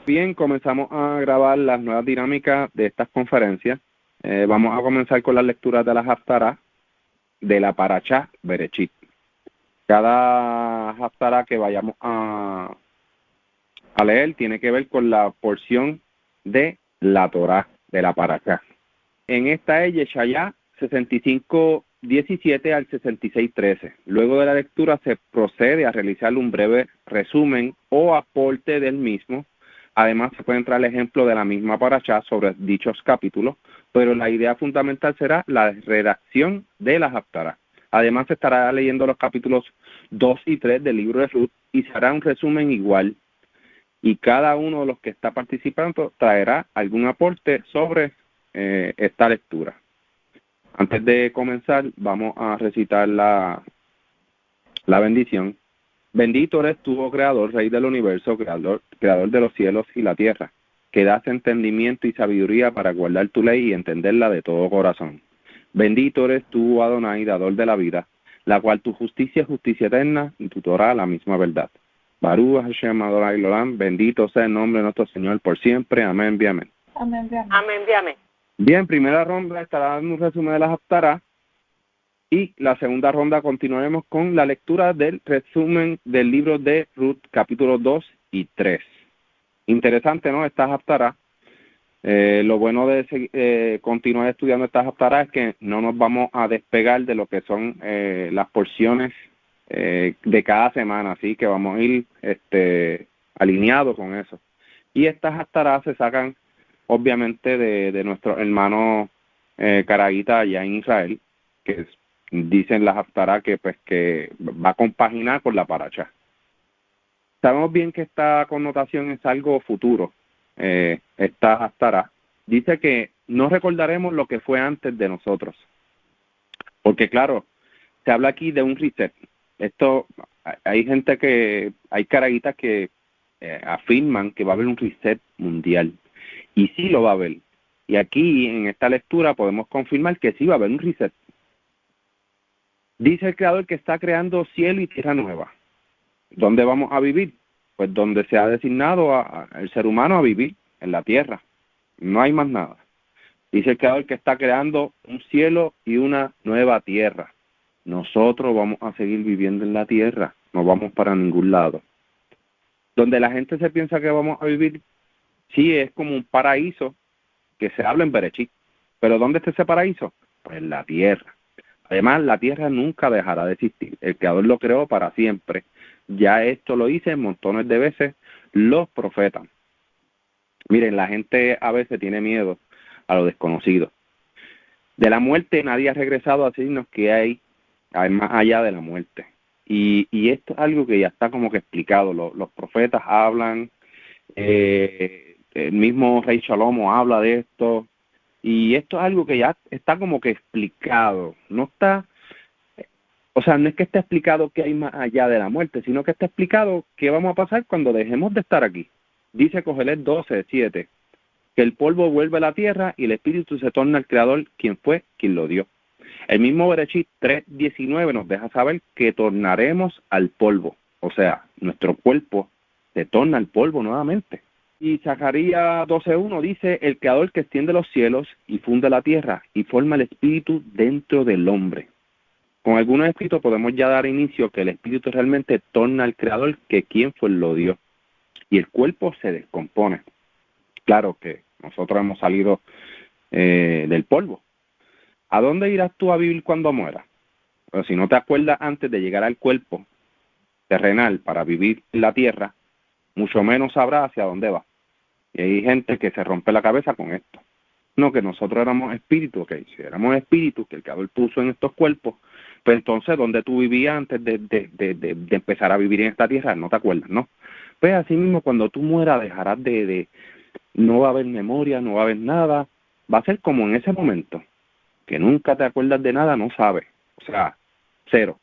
Bien, comenzamos a grabar las nuevas dinámicas de estas conferencias. Vamos a comenzar con las lecturas de las Haftará de la Parashá Bereshit. Cada Haftará que vayamos a leer tiene que ver con la porción de la Torá, de la Parashá. En esta es Yeshayá 65:17 al 66:13. Luego de la lectura se procede a realizar un breve resumen o aporte del mismo. Además, se puede entrar el ejemplo de la misma parashá sobre dichos capítulos, pero la idea fundamental será la redacción de las Haftará. Además, se estará leyendo los capítulos 2 y 3 del libro de Ruth y se hará un resumen igual. Y cada uno de los que está participando traerá algún aporte sobre esta lectura. Antes de comenzar, vamos a recitar la bendición. Bendito eres tú, oh Creador, Rey del universo, creador de los cielos y la tierra, que das entendimiento y sabiduría para guardar tu ley y entenderla de todo corazón. Bendito eres tú, Adonai, dador de la vida, la cual tu justicia es justicia eterna y tu Torah la misma verdad. Baruch Hashem Adonai Olam, bendito sea el nombre de nuestro Señor por siempre. Amén, bien, amén. Amén, bien. Amén, bien, amén. Bien, primera ronda estará dando un resumen de las Haftará. Y la segunda ronda continuaremos con la lectura del resumen del libro de Ruth, capítulos 2 y 3. Interesante, ¿no? Estas Haftará. Lo bueno de continuar estudiando estas Haftará es que no nos vamos a despegar de lo que son las porciones de cada semana, así que vamos a ir alineados con eso. Y estas Haftará se sacan, obviamente, de nuestros hermanos caraítas allá en Israel, que dicen las Haftará que va a compaginar con la Parashá. Sabemos bien que esta connotación es algo futuro. Esta Haftará dice que no recordaremos lo que fue antes de nosotros, porque claro, se habla aquí de un reset. Hay caraítas que afirman que va a haber un reset mundial, y sí lo va a haber. Y aquí en esta lectura podemos confirmar que sí va a haber un reset. Dice el Creador que está creando cielo y tierra nueva. ¿Dónde vamos a vivir? Pues donde se ha designado al ser humano a vivir, en la tierra. No hay más nada. Dice el Creador que está creando un cielo y una nueva tierra. Nosotros vamos a seguir viviendo en la tierra, no vamos para ningún lado. Donde la gente se piensa que vamos a vivir, sí, es como un paraíso que se habla en Bereshit. ¿Pero dónde está ese paraíso? Pues en la tierra. Además, la tierra nunca dejará de existir. El Creador lo creó para siempre. Ya esto lo dicen montones de veces los profetas. Miren, la gente a veces tiene miedo a lo desconocido. De la muerte nadie ha regresado a decirnos que hay más allá de la muerte. Y esto es algo que ya está como que explicado. Los profetas hablan, el mismo Rey Shalomo habla de esto. Y esto es algo que ya está como que explicado. No está, o sea, no es que esté explicado que hay más allá de la muerte, sino que está explicado qué vamos a pasar cuando dejemos de estar aquí. Dice Cogelet 12:7, que el polvo vuelve a la tierra y el espíritu se torna al Creador, quien fue quien lo dio. El mismo Bereshit 3:19 nos deja saber que tornaremos al polvo. O sea, nuestro cuerpo se torna al polvo nuevamente. Y Zacarías 12:1 dice, el Creador que extiende los cielos y funde la tierra y forma el espíritu dentro del hombre. Con algunos escritos podemos ya dar inicio que el espíritu realmente torna al Creador, que quien fue lo dio. Y el cuerpo se descompone. Claro que nosotros hemos salido del polvo. ¿A dónde irás tú a vivir cuando mueras? Pero si no te acuerdas antes de llegar al cuerpo terrenal para vivir en la tierra, mucho menos sabrás hacia dónde vas. Y hay gente que se rompe la cabeza con esto. No, que nosotros éramos espíritus, ok, si éramos espíritus que el Creador puso en estos cuerpos, pues entonces, ¿dónde tú vivías antes de empezar a vivir en esta tierra? No te acuerdas, ¿no? Pues así mismo, cuando tú mueras, dejarás no va a haber memoria, no va a haber nada, va a ser como en ese momento, que nunca te acuerdas de nada, no sabes, o sea, cero.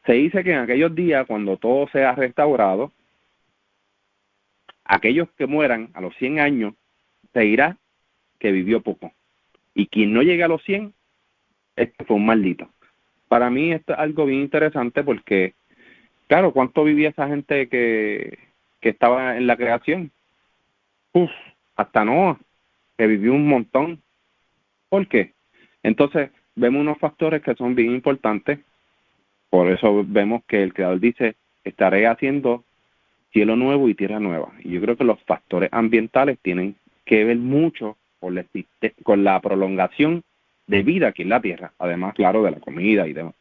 Se dice que en aquellos días, cuando todo sea restaurado, aquellos que mueran a los 100 años, se dirá que vivió poco. Y quien no llegue a los 100, fue un maldito. Para mí esto es algo bien interesante porque, claro, ¿cuánto vivía esa gente que estaba en la creación? Uf, hasta Noah, que vivió un montón. ¿Por qué? Entonces, vemos unos factores que son bien importantes. Por eso vemos que el Creador dice, estaré haciendo cielo nuevo y tierra nueva. Y yo creo que los factores ambientales tienen que ver mucho con la prolongación de vida aquí en la tierra, además, claro, de la comida y demás.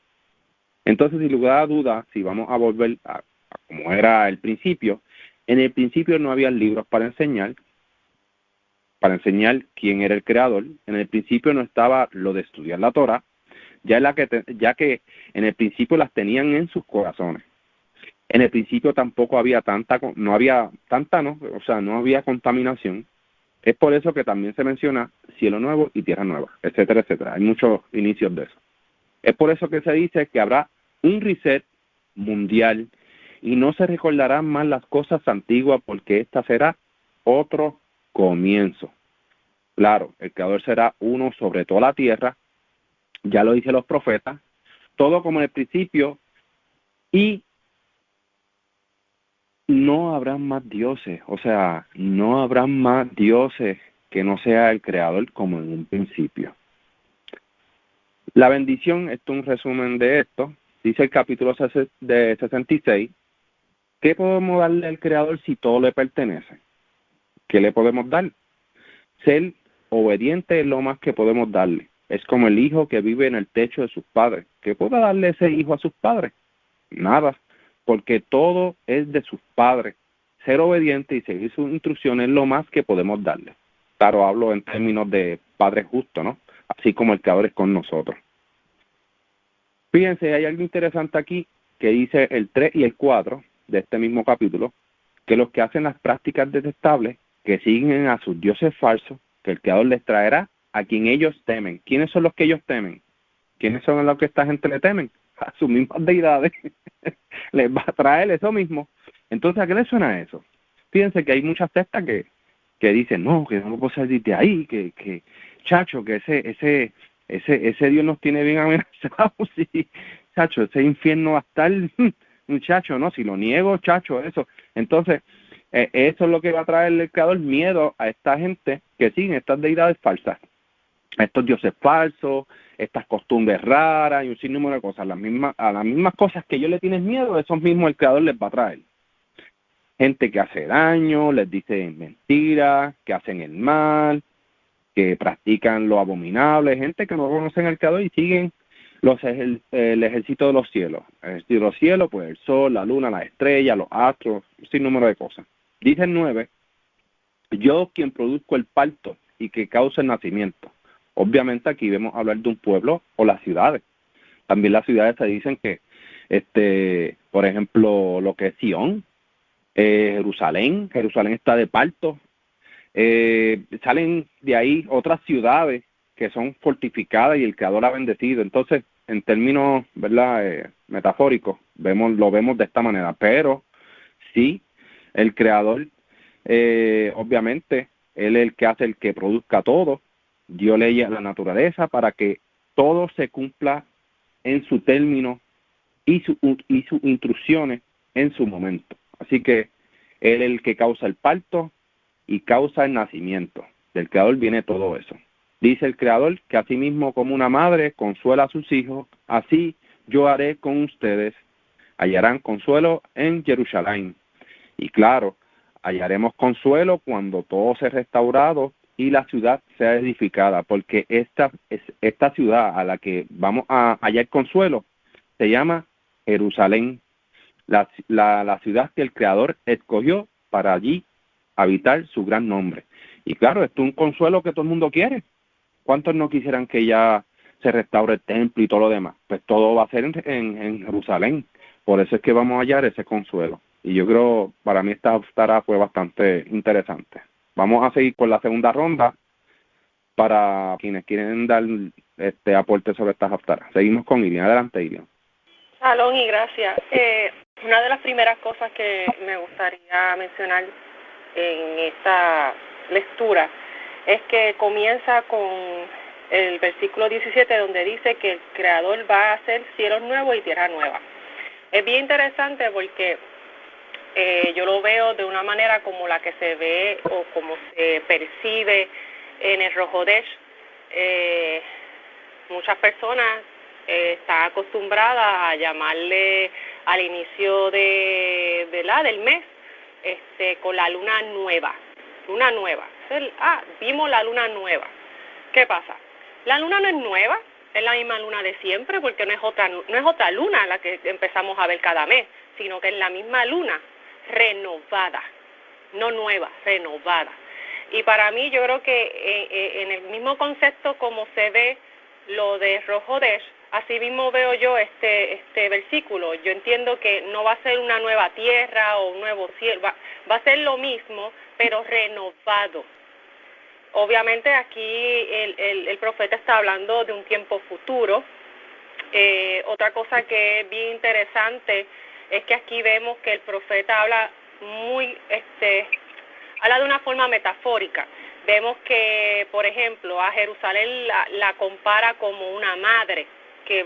Entonces, sin lugar a dudas, si vamos a volver a como era el principio, en el principio no había libros para enseñar quién era el Creador. En el principio no estaba lo de estudiar la Torah, ya que en el principio las tenían en sus corazones. En el principio tampoco había no había tanta, ¿no? O sea, no había contaminación. Es por eso que también se menciona cielo nuevo y tierra nueva, etcétera, etcétera. Hay muchos inicios de eso. Es por eso que se dice que habrá un reset mundial y no se recordarán más las cosas antiguas porque esta será otro comienzo. Claro, el Creador será uno sobre toda la tierra, ya lo dicen los profetas, todo como en el principio, y no habrán más dioses, o sea, no habrán más dioses que no sea el Creador como en un principio. La bendición, esto es un resumen de esto, dice el capítulo de 66, ¿qué podemos darle al Creador si todo le pertenece? ¿Qué le podemos dar? Ser obediente es lo más que podemos darle. Es como el hijo que vive en el techo de sus padres. ¿Qué puede darle ese hijo a sus padres? Nada, porque todo es de sus padres. Ser obediente y seguir sus instrucciones es lo más que podemos darle. Claro, hablo en términos de padre justo, ¿no? Así como el Creador es con nosotros. Fíjense, hay algo interesante aquí que dice el 3 y el 4 de este mismo capítulo, que los que hacen las prácticas detestables, que siguen a sus dioses falsos, que el Creador les traerá a quien ellos temen. ¿Quiénes son los que ellos temen? ¿Quiénes son los que esta gente le temen? A sus mismas deidades. Les va a traer eso mismo. Entonces, ¿a qué le suena eso? Fíjense que hay muchas sectas que dicen, no, que no puedo salir de ahí, que chacho, que ese Dios nos tiene bien amenazados, sí, chacho, ese infierno va a estar, muchacho, ¿no? Si lo niego, chacho, eso. Entonces, eso es lo que va a traer el Creador, miedo a esta gente que siguen estas deidades falsas, a estos dioses falsos, estas costumbres raras y un sinnúmero de cosas. A las mismas cosas que ellos le tienen miedo, esos mismos el Creador les va a traer. Gente que hace daño, les dice mentiras, que hacen el mal, que practican lo abominable, gente que no conocen al Creador y siguen el ejército de los cielos. El ejército de los cielos, pues el sol, la luna, las estrellas, los astros, un sinnúmero de cosas. Dice el 9, yo quien produzco el parto y que causa el nacimiento. Obviamente aquí vemos hablar de un pueblo o las ciudades. También las ciudades se dicen que, por ejemplo, lo que es Sion, Jerusalén está de parto. Salen de ahí otras ciudades que son fortificadas y el Creador ha bendecido. Entonces, en términos, ¿verdad?, metafóricos, lo vemos de esta manera. Pero sí, el Creador, obviamente, Él es el que hace el que produzca todo. Dio ley a la naturaleza para que todo se cumpla en su término y sus instrucciones en su momento. Así que Él es el que causa el parto y causa el nacimiento. Del Creador viene todo eso. Dice el Creador que asimismo como una madre consuela a sus hijos, así yo haré con ustedes. Hallarán consuelo en Jerusalén. Y claro, hallaremos consuelo cuando todo sea restaurado y la ciudad sea edificada, porque esta ciudad a la que vamos a hallar consuelo se llama Jerusalén, la ciudad que el Creador escogió para allí habitar su gran nombre. Y claro, esto es un consuelo que todo el mundo quiere. ¿Cuántos no quisieran que ya se restaure el templo y todo lo demás? Pues todo va a ser en Jerusalén. Por eso es que vamos a hallar ese consuelo. Y yo creo, para mí esta haftará fue bastante interesante. Vamos a seguir con la segunda ronda para quienes quieren dar este aporte sobre esta haftará. Seguimos con Irian. Adelante, Irian. Salón y gracias. Una de las primeras cosas que me gustaría mencionar en esta lectura es que comienza con el versículo 17 donde dice que el Creador va a hacer cielos nuevos y tierra nueva. Es bien interesante porque Yo lo veo de una manera como la que se ve o como se percibe en el Rosh Hodesh. Muchas personas están acostumbradas a llamarle al inicio del mes con la luna nueva. Vimos la luna nueva. ¿Qué pasa? La luna no es nueva, es la misma luna de siempre, porque no es otra luna la que empezamos a ver cada mes, sino que es la misma luna renovada, no nueva, renovada. Y para mí yo creo que en el mismo concepto como se ve lo de Rosh Hodesh, así mismo veo yo este versículo. Yo entiendo que no va a ser una nueva tierra o un nuevo cielo, va a ser lo mismo, pero renovado. Obviamente aquí el profeta está hablando de un tiempo futuro. Otra cosa que es bien interesante es que aquí vemos que el profeta habla habla de una forma metafórica. Vemos que, por ejemplo, a Jerusalén la compara como una madre que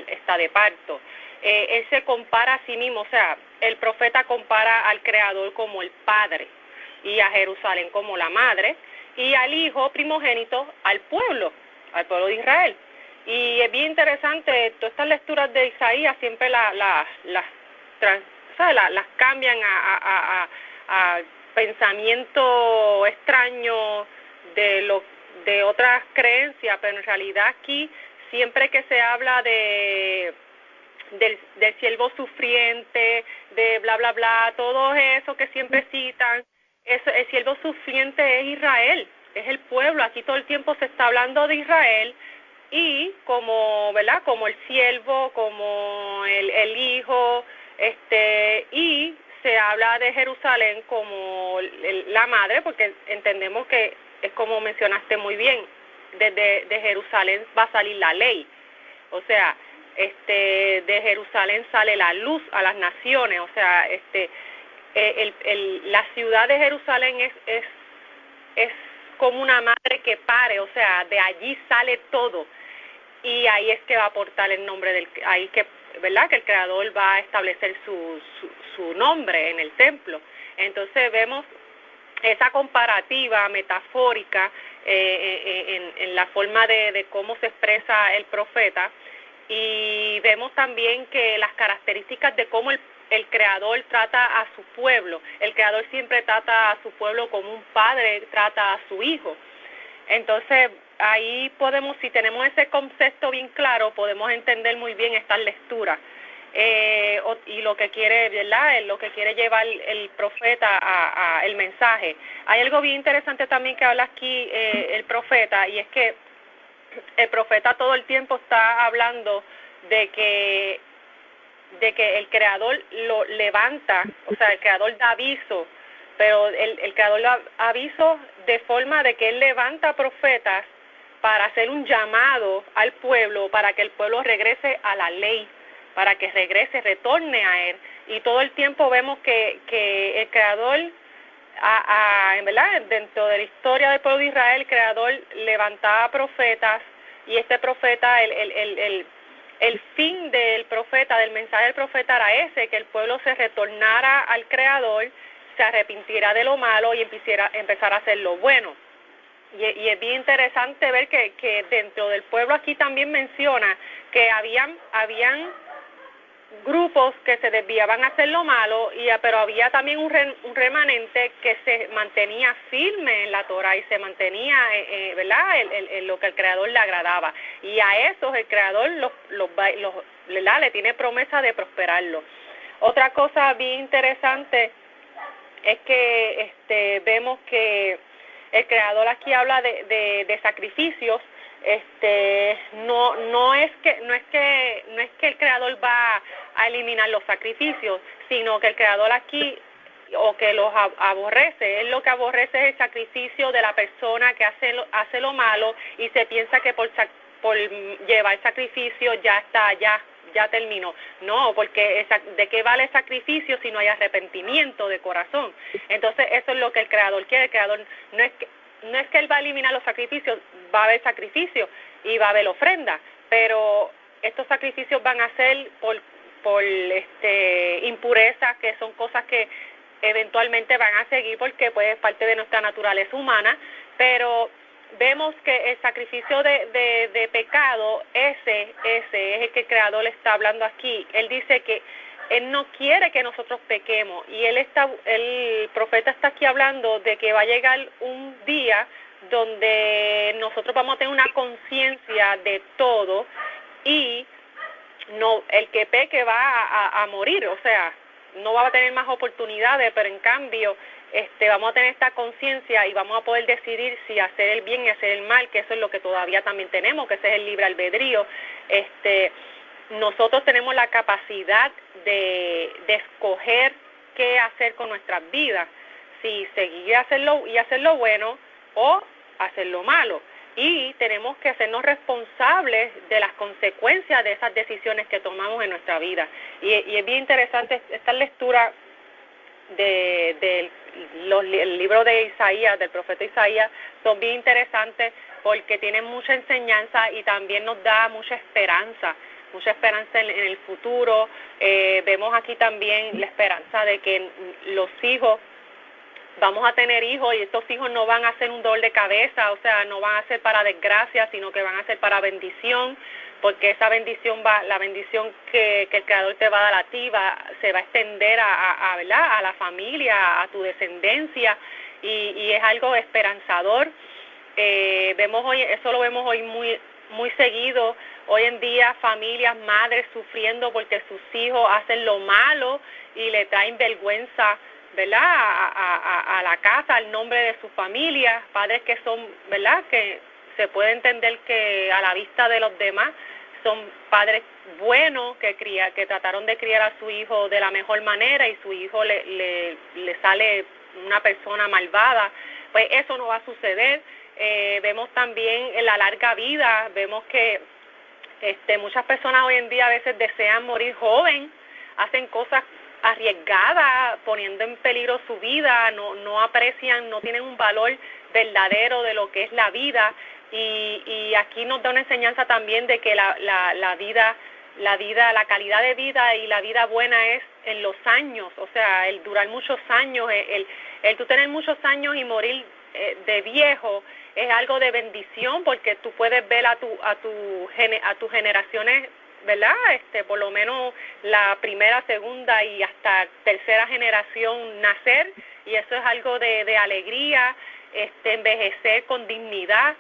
está de parto. Él se compara a sí mismo, o sea, el profeta compara al Creador como el Padre y a Jerusalén como la madre y al Hijo primogénito al pueblo de Israel. Y es bien interesante, todas estas lecturas de Isaías siempre las cambian a pensamiento extraño de otras creencias, pero en realidad aquí siempre que se habla del siervo sufriente, de bla bla bla, todo eso que siempre citan, el siervo sufriente es Israel, es el pueblo. Aquí todo el tiempo se está hablando de Israel y como el siervo, como el hijo, y se habla de Jerusalén como la madre, porque entendemos que es como mencionaste muy bien, de Jerusalén va a salir la ley, o sea, de Jerusalén sale la luz a las naciones, o sea, la ciudad de Jerusalén es como una madre que pare, o sea, de allí sale todo, y ahí es que va a aportar el nombre ahí que, ¿verdad?, que el Creador va a establecer su nombre en el templo. Entonces vemos esa comparativa metafórica en la forma de cómo se expresa el profeta, y vemos también que las características de cómo el Creador trata a su pueblo. El Creador siempre trata a su pueblo como un padre trata a su hijo. Entonces ahí podemos, si tenemos ese concepto bien claro, podemos entender muy bien estas lecturas y lo que quiere, ¿verdad?, lo que quiere llevar el profeta a el mensaje. Hay algo bien interesante también que habla aquí el profeta, y es que el profeta todo el tiempo está hablando de que el Creador lo levanta, o sea, el Creador da aviso, pero el Creador da aviso de forma de que Él levanta profetas para hacer un llamado al pueblo, para que el pueblo regrese a la ley, para que retorne a Él. Y todo el tiempo vemos que el Creador, en verdad, dentro de la historia del pueblo de Israel, el Creador levantaba profetas, y este profeta, el fin del profeta, del mensaje del profeta era ese, que el pueblo se retornara al Creador, se arrepintiera de lo malo y empezara a hacer lo bueno. Y es bien interesante ver que dentro del pueblo aquí también menciona que habían grupos que se desviaban a hacer lo malo, pero había también un remanente que se mantenía firme en la Torah y se mantenía, ¿verdad?, en lo que el Creador le agradaba. Y a esos el Creador le tiene promesa de prosperarlo. Otra cosa bien interesante es que vemos que el Creador aquí habla de sacrificios. No es que el Creador va a eliminar los sacrificios, sino que el Creador aquí, o que los aborrece, él lo que aborrece es el sacrificio de la persona que hace lo malo y se piensa que por llevar sacrificio ya terminó. No, porque ¿de qué vale el sacrificio si no hay arrepentimiento de corazón? Entonces eso es lo que el Creador quiere. El Creador no es que Él va a eliminar los sacrificios, va a haber sacrificio y va a haber ofrenda, pero estos sacrificios van a ser por impurezas, que son cosas que eventualmente van a seguir porque pues es parte de nuestra naturaleza humana, pero vemos que el sacrificio de pecado, ese es el que el Creador está hablando aquí. Él dice que Él no quiere que nosotros pequemos, y el profeta está aquí hablando de que va a llegar un día donde nosotros vamos a tener una conciencia de todo, y no, el que peque va a morir, o sea, no va a tener más oportunidades, pero en cambio vamos a tener esta conciencia y vamos a poder decidir si hacer el bien y hacer el mal, que eso es lo que todavía también tenemos, que ese es el libre albedrío. Nosotros tenemos la capacidad de escoger qué hacer con nuestras vidas, si seguir hacerlo bueno o hacer lo malo. Y tenemos que hacernos responsables de las consecuencias de esas decisiones que tomamos en nuestra vida. Y es bien interesante esta lectura del libro de Isaías, del profeta Isaías, son bien interesantes porque tienen mucha enseñanza y también nos da mucha esperanza en el futuro. Vemos aquí también la esperanza de que los hijos, vamos a tener hijos, y estos hijos no van a ser un dolor de cabeza, o sea, no van a ser para desgracia, sino que van a ser para bendición, porque esa bendición la bendición que el Creador te va a dar a ti se va a extender ¿verdad?, a la familia, a tu descendencia, y es algo esperanzador. Eso lo vemos hoy muy seguido. Hoy en día, familias, madres sufriendo porque sus hijos hacen lo malo y le traen vergüenza, ¿verdad?, a la casa, al nombre de su familia. Padres que son, ¿verdad?, que se puede entender que a la vista de los demás son padres buenos, que trataron de criar a su hijo de la mejor manera, y su hijo le sale una persona malvada. Pues eso no va a suceder. Vemos también en la larga vida, vemos que muchas personas hoy en día a veces desean morir joven, hacen cosas arriesgadas, poniendo en peligro su vida, no aprecian, no tienen un valor verdadero de lo que es la vida, y aquí nos da una enseñanza también de que la vida, la calidad de vida y la vida buena es en los años, o sea, el durar muchos años, el tú tener muchos años y morir de viejo es algo de bendición, porque tú puedes ver a tus generaciones, ¿verdad?, por lo menos la primera, segunda y hasta tercera generación nacer, y eso es algo de alegría, envejecer con dignidad,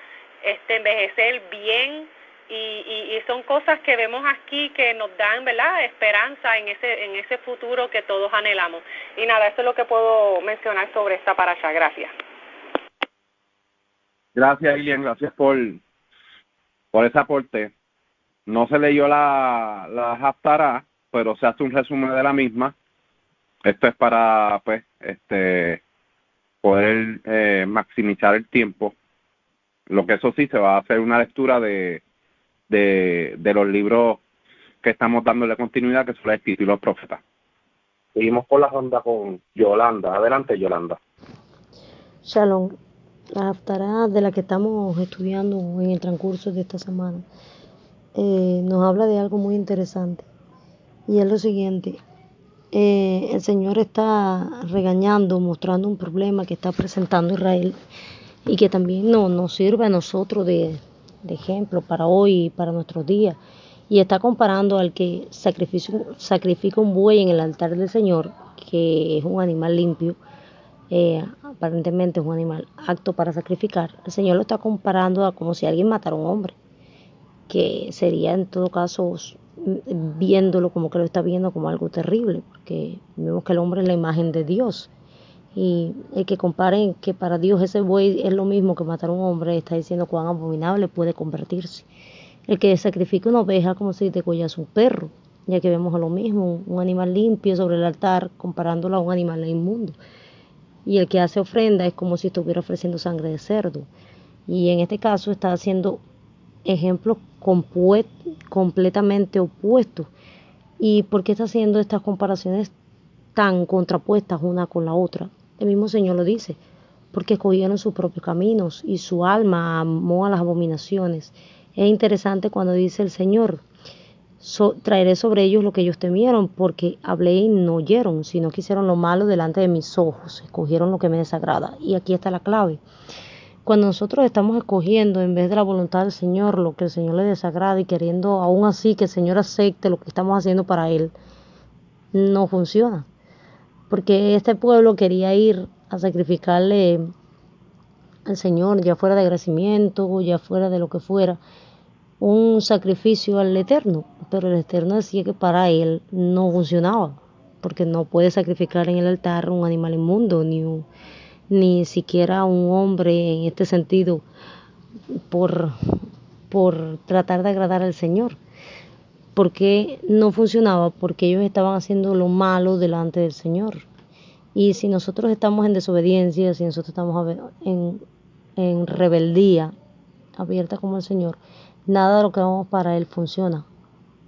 envejecer bien, y son cosas que vemos aquí que nos dan, ¿verdad?, esperanza en ese futuro que todos anhelamos. Y nada, eso es lo que puedo mencionar sobre esta parasha. Gracias. Gracias, Ilian, gracias por ese aporte. No se leyó la Haftará, pero se hace un resumen de la misma. Esto es para, pues, poder maximizar el tiempo. Lo que eso sí, se va a hacer una lectura de los libros que estamos dándole continuidad, que son los Espíritus y los Profetas. Seguimos por la ronda con Yolanda. Adelante, Yolanda. Shalom. La Haftará de la que estamos estudiando en el transcurso de esta semana nos habla de algo muy interesante, y es lo siguiente. El Señor está regañando, mostrando un problema que está presentando Israel, y que también nos sirve a nosotros de ejemplo para hoy y para nuestros días, y está comparando al que sacrifica un buey en el altar del Señor, que es un animal limpio, aparentemente es un animal apto para sacrificar. El Señor lo está comparando a como si alguien matara a un hombre, que sería en todo caso, viéndolo como que lo está viendo como algo terrible, porque vemos que el hombre es la imagen de Dios, y el que comparen que para Dios ese buey es lo mismo que matar a un hombre, está diciendo cuán abominable puede convertirse. El que sacrifica una oveja como si degollase un perro, ya que vemos lo mismo, un animal limpio sobre el altar comparándolo a un animal inmundo. Y el que hace ofrenda es como si estuviera ofreciendo sangre de cerdo, y en este caso está haciendo ejemplos completamente opuestos. ¿Y por qué está haciendo estas comparaciones tan contrapuestas una con la otra? El mismo Señor lo dice, porque escogieron sus propios caminos y su alma amó a las abominaciones. Es interesante cuando dice el Señor, traeré sobre ellos lo que ellos temieron, porque hablé y no oyeron, sino que hicieron lo malo delante de mis ojos, escogieron lo que me desagrada. Y aquí está la clave. Cuando nosotros estamos escogiendo en vez de la voluntad del Señor lo que el Señor le desagrada y queriendo aún así que el Señor acepte lo que estamos haciendo para Él, no funciona. Porque este pueblo quería ir a sacrificarle al Señor, ya fuera de agradecimiento, ya fuera de lo que fuera, un sacrificio al Eterno, pero el Eterno decía que para Él no funcionaba, porque no puede sacrificar en el altar un animal inmundo, ni siquiera un hombre en este sentido, por tratar de agradar al Señor. Porque no funcionaba, porque ellos estaban haciendo lo malo delante del Señor. Y si nosotros estamos en desobediencia, si nosotros estamos en rebeldía, abierta como el Señor, nada de lo que hagamos para Él funciona.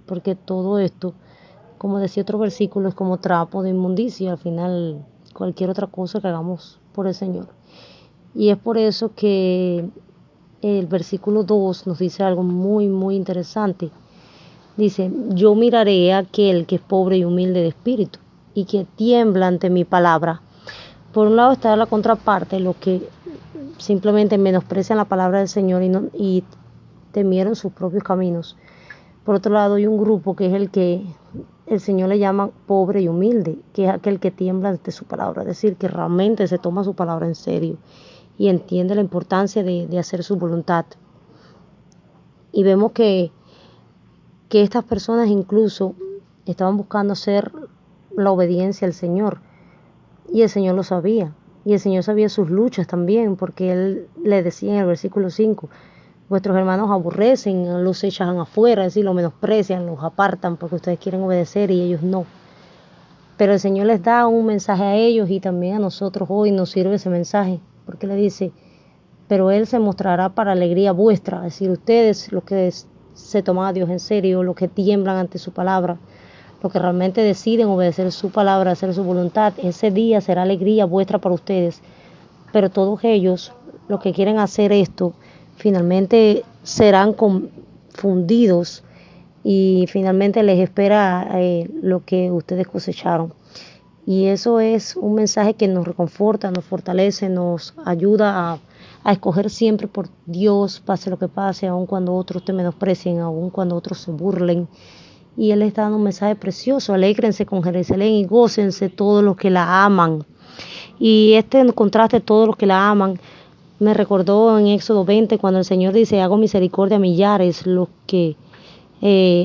Porque todo esto, como decía otro versículo, es como trapo de inmundicia. Al final, cualquier otra cosa que hagamos por el Señor. Y es por eso que el versículo 2 nos dice algo muy, muy interesante. Dice, yo miraré a aquel que es pobre y humilde de espíritu y que tiembla ante mi palabra. Por un lado está la contraparte, los que simplemente menosprecian la palabra del Señor y temieron sus propios caminos. Por otro lado hay un grupo que es el que el Señor le llama pobre y humilde, que es aquel que tiembla ante su palabra, es decir, que realmente se toma su palabra en serio y entiende la importancia de hacer su voluntad. Y vemos que estas personas incluso estaban buscando hacer la obediencia al Señor, y el Señor lo sabía, y el Señor sabía sus luchas también, porque Él le decía en el versículo 5, vuestros hermanos aborrecen, los echan afuera, es decir, los menosprecian, los apartan porque ustedes quieren obedecer y ellos no. Pero el Señor les da un mensaje a ellos y también a nosotros hoy nos sirve ese mensaje, porque le dice, pero Él se mostrará para alegría vuestra, es decir, ustedes los que se toman a Dios en serio, los que tiemblan ante su palabra, los que realmente deciden obedecer su palabra, hacer su voluntad, ese día será alegría vuestra para ustedes. Pero todos ellos, los que quieren hacer esto, finalmente serán confundidos y finalmente les espera lo que ustedes cosecharon. Y eso es un mensaje que nos reconforta, nos fortalece, nos ayuda a escoger siempre por Dios, pase lo que pase, aun cuando otros te menosprecien, aun cuando otros se burlen. Y Él está dando un mensaje precioso, alégrense con Jerusalén y gócense todos los que la aman. Y este contraste, todos los que la aman, me recordó en Éxodo 20, cuando el Señor dice, hago misericordia a millares, los que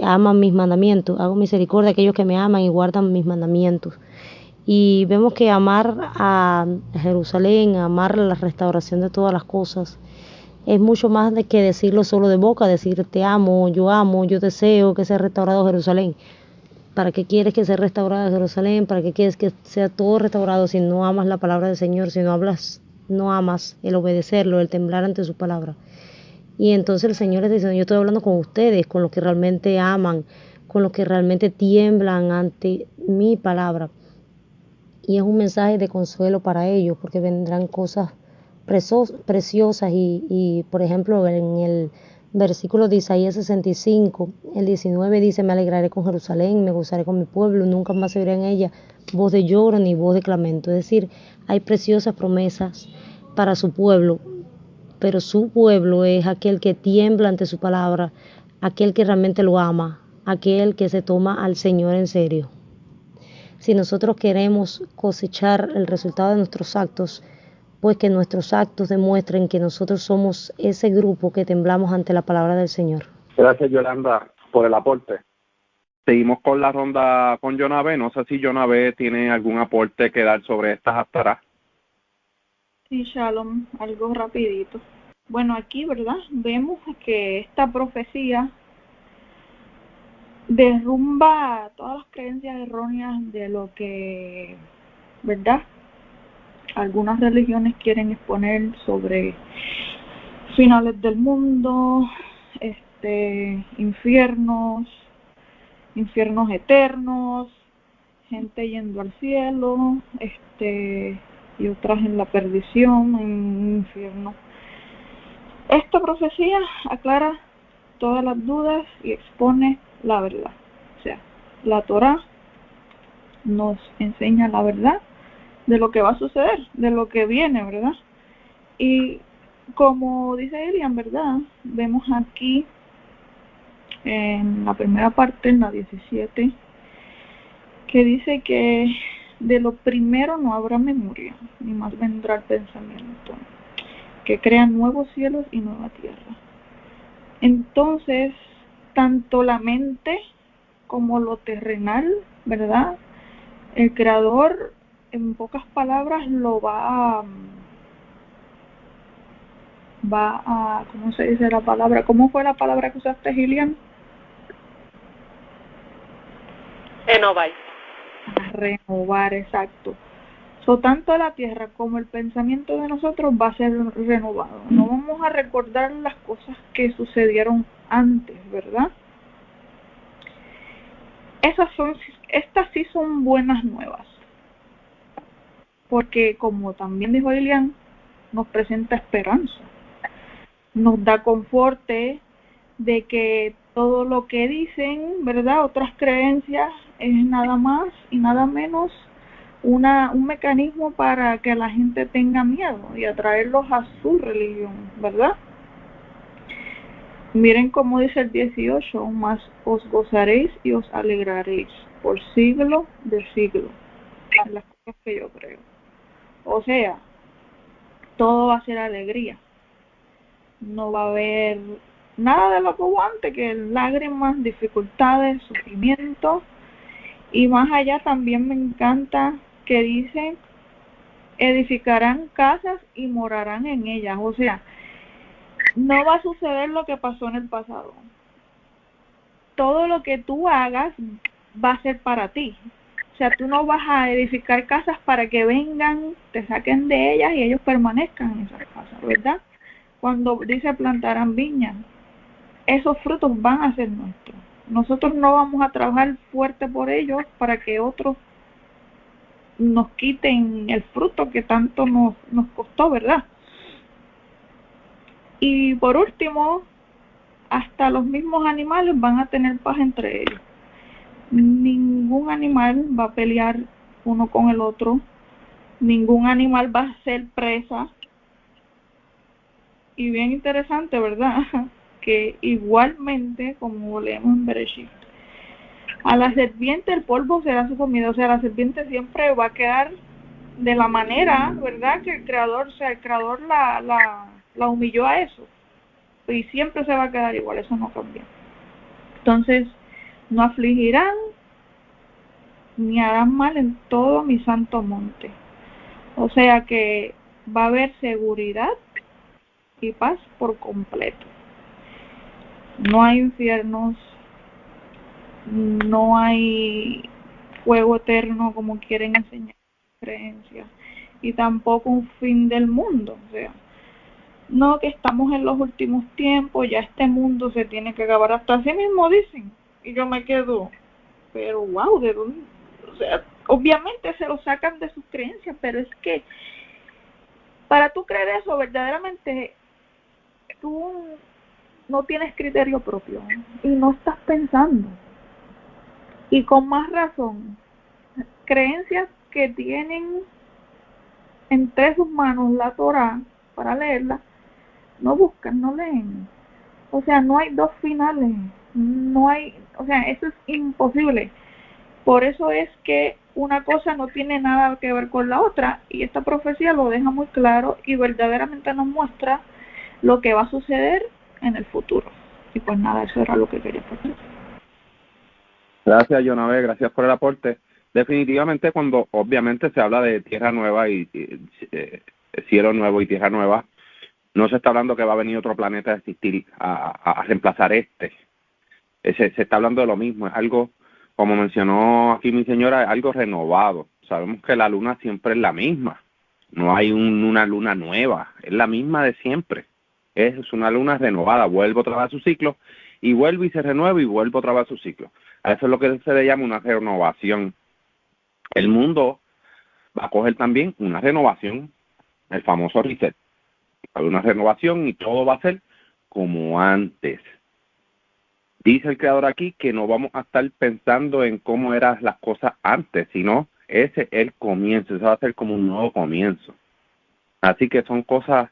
aman mis mandamientos, hago misericordia a aquellos que me aman y guardan mis mandamientos. Y vemos que amar a Jerusalén, amar la restauración de todas las cosas, es mucho más de que decirlo solo de boca, decir te amo, yo deseo que sea restaurado Jerusalén. ¿Para qué quieres que sea restaurado Jerusalén? ¿Para qué quieres que sea todo restaurado si no amas la palabra del Señor, si no amas el obedecerlo, el temblar ante su palabra? Y entonces el Señor les dice, yo estoy hablando con ustedes, con los que realmente aman, con los que realmente tiemblan ante mi palabra. Y es un mensaje de consuelo para ellos, porque vendrán cosas preciosas y por ejemplo en el versículo de Isaías 65, el 19 dice, me alegraré con Jerusalén, me gozaré con mi pueblo, nunca más se oirá en ella voz de lloro ni voz de clamento. Es decir, hay preciosas promesas para su pueblo, pero su pueblo es aquel que tiembla ante su palabra, aquel que realmente lo ama, aquel que se toma al Señor en serio. Si nosotros queremos cosechar el resultado de nuestros actos, pues que nuestros actos demuestren que nosotros somos ese grupo que temblamos ante la palabra del Señor. Gracias, Yolanda, por el aporte. Seguimos con la ronda con Jonavé. No sé si Jonavé tiene algún aporte que dar sobre estas haftarás. Sí, Shalom, algo rapidito. Bueno, aquí, ¿verdad? Vemos que esta profecía derrumba todas las creencias erróneas de lo que, ¿verdad?, algunas religiones quieren exponer sobre finales del mundo, infiernos eternos, gente yendo al cielo, y otras en la perdición, en un infierno. Esta profecía aclara todas las dudas y expone la verdad. la Torá nos enseña la verdad de lo que va a suceder, de lo que viene, ¿verdad? Y como dice Elian, ¿verdad? Vemos aquí en la primera parte, en la 17, que dice que de lo primero no habrá memoria, ni más vendrá el pensamiento, que crean nuevos cielos y nueva tierra. Entonces, tanto la mente como lo terrenal, ¿verdad? El Creador, en pocas palabras, lo va a, ¿cómo se dice la palabra? ¿Cómo fue la palabra que usaste, Gillian? Renovar. A renovar, exacto. Tanto la tierra como el pensamiento de nosotros va a ser renovado. No vamos a recordar las cosas que sucedieron antes, ¿verdad? Estas sí son buenas nuevas. Porque como también dijo Elian, nos presenta esperanza. Nos da conforte de que todo lo que dicen, ¿verdad? Otras creencias es nada más y nada menos un mecanismo para que la gente tenga miedo y atraerlos a su religión, ¿verdad? Miren cómo dice el 18, más os gozaréis y os alegraréis por siglo de siglo. En las cosas que yo creo. O sea, todo va a ser alegría. No va a haber nada de lo que hubo antes, que lágrimas, dificultades, sufrimiento. Y más allá también me encanta que dice, edificarán casas y morarán en ellas. O sea, no va a suceder lo que pasó en el pasado. Todo lo que tú hagas va a ser para ti. O sea, tú no vas a edificar casas para que vengan, te saquen de ellas y ellos permanezcan en esas casas, ¿verdad? Cuando dice plantarán viñas, esos frutos van a ser nuestros. Nosotros no vamos a trabajar fuerte por ellos para que otros nos quiten el fruto que tanto nos costó, ¿verdad? Y por último, hasta los mismos animales van a tener paz entre ellos. Ningún animal va a pelear uno con el otro, ningún animal va a ser presa. Y bien interesante, ¿verdad? Que igualmente, como leemos en Bereshit, a la serpiente el polvo será su comida. O sea, la serpiente siempre va a quedar de la manera, ¿verdad? Que el creador la humilló a eso. Y siempre se va a quedar igual, eso no cambia. Entonces, no afligirán ni harán mal en todo mi santo monte. O sea que va a haber seguridad y paz por completo. No hay infiernos, no hay fuego eterno como quieren enseñar creencias, y tampoco un fin del mundo. O sea, no, que estamos en los últimos tiempos, ya este mundo se tiene que acabar, hasta así mismo dicen, y yo me quedo, pero wow, ¿de dónde? O sea, obviamente se lo sacan de sus creencias, pero es que para tú creer eso verdaderamente tú no tienes criterio propio y no estás pensando, y con más razón creencias que tienen entre sus manos la Torá para leerla, no buscan, no leen. O sea, no hay dos finales, no hay, o sea, eso es imposible. Por eso es que una cosa no tiene nada que ver con la otra, y esta profecía lo deja muy claro y verdaderamente nos muestra lo que va a suceder en el futuro. Y pues nada, eso era lo que quería decir. Gracias, Jonavé, gracias por el aporte. Definitivamente, cuando obviamente se habla de tierra nueva y cielo nuevo y tierra nueva, no se está hablando que va a venir otro planeta a existir, a reemplazar este. Se está hablando de lo mismo, es algo, como mencionó aquí mi señora, es algo renovado. Sabemos que la luna siempre es la misma, no hay una luna nueva, es la misma de siempre. Es una luna renovada, vuelve otra vez a su ciclo, y vuelve y se renueva y vuelve otra vez a su ciclo. A eso es lo que se le llama una renovación. El mundo va a coger también una renovación, el famoso reset. Hay una renovación y todo va a ser como antes. Dice el Creador aquí que no vamos a estar pensando en cómo eran las cosas antes, sino ese es el comienzo, eso va a ser como un nuevo comienzo. Así que son cosas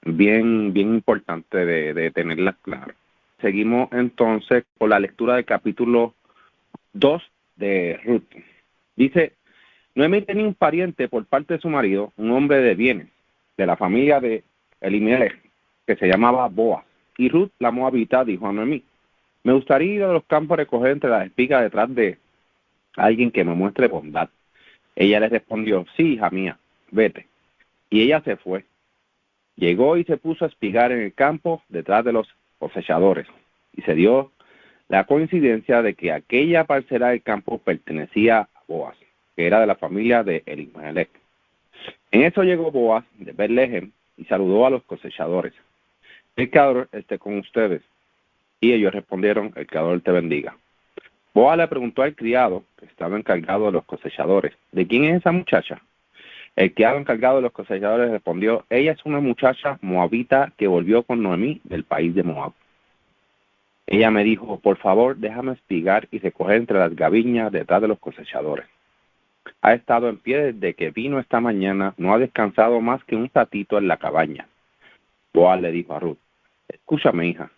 bien importantes de tenerlas claras. Seguimos entonces con la lectura del capítulo 2 de Ruth. Dice, Noemí tenía un pariente por parte de su marido, un hombre de bienes, de la familia de Elimelech, que se llamaba Boaz. Y Ruth, la moabita, dijo a Noemí, me gustaría ir a los campos a recoger entre las espigas detrás de alguien que me muestre bondad. Ella le respondió, sí, hija mía, vete. Y ella se fue. Llegó y se puso a espigar en el campo detrás de los cosechadores. Y se dio la coincidencia de que aquella parcela del campo pertenecía a Boaz, que era de la familia de Elimelech. En eso llegó Boaz de Betlehem y saludó a los cosechadores. El Creador esté con ustedes. Y ellos respondieron, el Creador te bendiga. Boaz le preguntó al criado, que estaba encargado de los cosechadores, ¿de quién es esa muchacha? El criado encargado de los cosechadores respondió, ella es una muchacha moabita que volvió con Noemí del país de Moab. Ella me dijo, por favor, déjame espigar y recoger entre las gaviñas detrás de los cosechadores. Ha estado en pie desde que vino esta mañana, no ha descansado más que un ratito en la cabaña. Boaz le dijo a Ruth, escúchame, hija,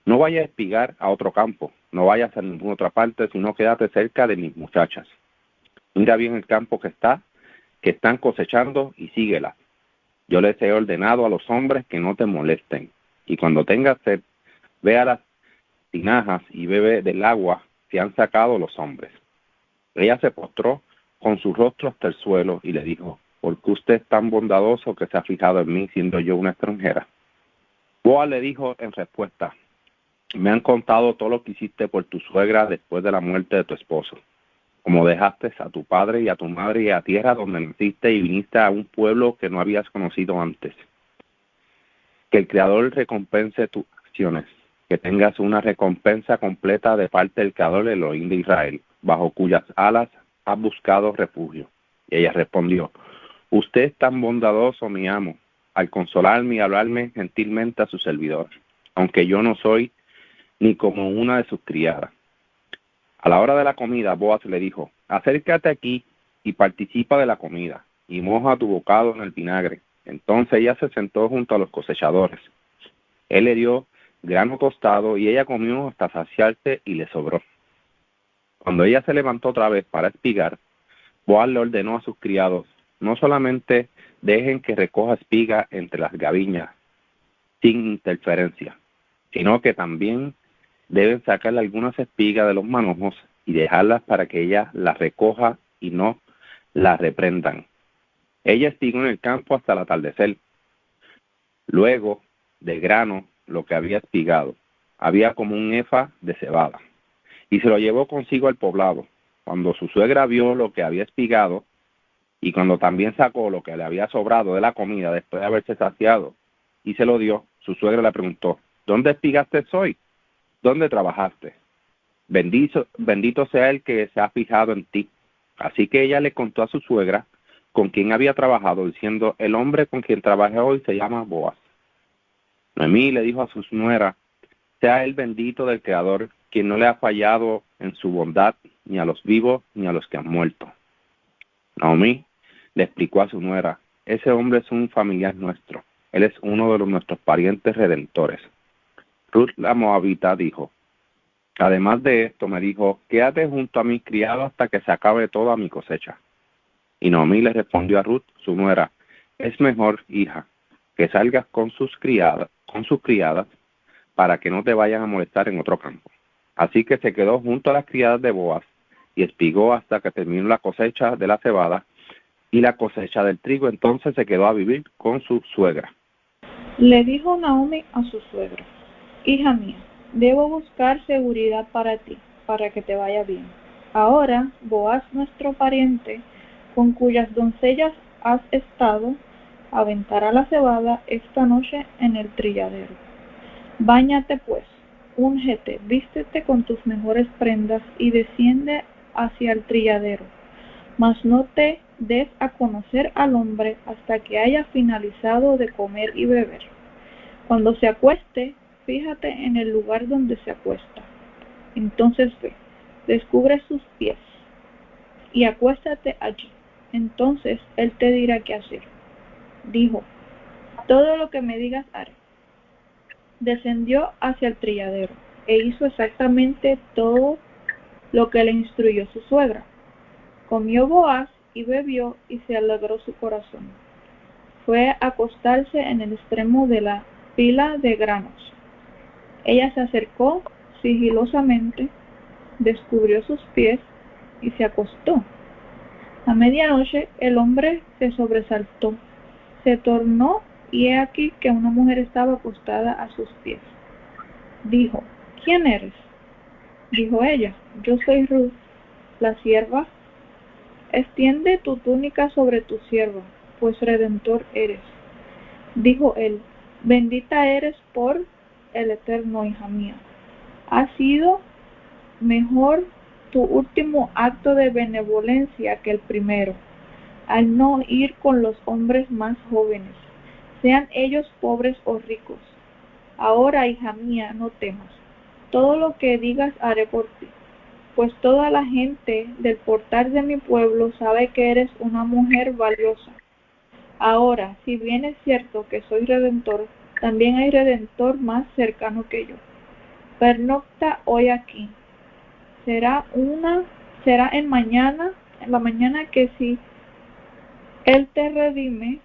no vayas a espigar a otro campo, no vayas a ninguna otra parte, sino quédate cerca de mis muchachas. Mira bien el campo que están cosechando y síguela. Yo les he ordenado a los hombres que no te molesten. Y cuando tengas sed, ve a las tinajas y bebe del agua que han sacado los hombres. Ella se postró con su rostro hasta el suelo y le dijo, ¿por qué usted es tan bondadoso que se ha fijado en mí siendo yo una extranjera? Boaz le dijo en respuesta, me han contado todo lo que hiciste por tu suegra después de la muerte de tu esposo, como dejaste a tu padre y a tu madre y a tierra donde naciste y viniste a un pueblo que no habías conocido antes. Que el Creador recompense tus acciones, que tengas una recompensa completa de parte del Creador Elohim de Israel, bajo cuyas alas has buscado refugio. Y ella respondió, usted es tan bondadoso, mi amo, al consolarme y hablarme gentilmente a su servidor, aunque yo no soy ni como una de sus criadas. A la hora de la comida, Boaz le dijo, acércate aquí y participa de la comida, y moja tu bocado en el vinagre. Entonces ella se sentó junto a los cosechadores. Él le dio grano tostado y ella comió hasta saciarse y le sobró. Cuando ella se levantó otra vez para espigar, Boaz le ordenó a sus criados, no solamente dejen que recoja espiga entre las gaviñas sin interferencia, sino que también deben sacarle algunas espigas de los manojos y dejarlas para que ella las recoja y no las reprendan. Ella espigó en el campo hasta el atardecer. Luego, de grano, lo que había espigado, había como un efa de cebada, y se lo llevó consigo al poblado. Cuando su suegra vio lo que había espigado, y cuando también sacó lo que le había sobrado de la comida después de haberse saciado, y se lo dio, su suegra le preguntó, ¿dónde espigaste hoy? ¿Dónde trabajaste? Bendito sea el que se ha fijado en ti. Así que ella le contó a su suegra con quien había trabajado, diciendo, el hombre con quien trabajé hoy se llama Boaz. Noemí le dijo a su nuera, sea el bendito del Creador, quien no le ha fallado en su bondad, ni a los vivos, ni a los que han muerto. Noemí le explicó a su nuera, ese hombre es un familiar nuestro, él es uno de nuestros parientes redentores. Ruth la moabita dijo, además de esto me dijo, quédate junto a mi criado hasta que se acabe toda mi cosecha. Y Noemí le respondió a Ruth, su nuera, es mejor, hija, que salgas con sus criadas, para que no te vayan a molestar en otro campo. Así que se quedó junto a las criadas de Boaz y espigó hasta que terminó la cosecha de la cebada y la cosecha del trigo. Entonces se quedó a vivir con su suegra. Le dijo Naomi a su suegra, hija mía, debo buscar seguridad para ti, para que te vaya bien. Ahora, Boaz, nuestro pariente, con cuyas doncellas has estado, aventará la cebada esta noche en el trilladero. Báñate pues, úngete, vístete con tus mejores prendas y desciende hacia el trilladero. Mas no te des a conocer al hombre hasta que haya finalizado de comer y beber. Cuando se acueste, fíjate en el lugar donde se acuesta. Entonces ve, descubre sus pies y acuéstate allí. Entonces él te dirá qué hacer. Dijo, todo lo que me digas haré. Descendió hacia el trilladero e hizo exactamente todo lo que le instruyó su suegra. Comió Boaz y bebió y se alegró su corazón. Fue a acostarse en el extremo de la pila de granos. Ella se acercó sigilosamente, descubrió sus pies y se acostó. A medianoche el hombre se sobresaltó, se tornó y he aquí que una mujer estaba acostada a sus pies. Dijo, ¿quién eres? Dijo ella, yo soy Ruth, la sierva. Extiende tu túnica sobre tu sierva, pues redentor eres. Dijo él, bendita eres por el Eterno, hija mía. Ha sido mejor tu último acto de benevolencia que el primero, al no ir con los hombres más jóvenes, sean ellos pobres o ricos. Ahora, hija mía, no temas. Todo lo que digas haré por ti, pues toda la gente del portal de mi pueblo sabe que eres una mujer valiosa. Ahora, si bien es cierto que soy redentor, también hay redentor más cercano que yo. Pernocta hoy aquí. Será en la mañana que si él te redime,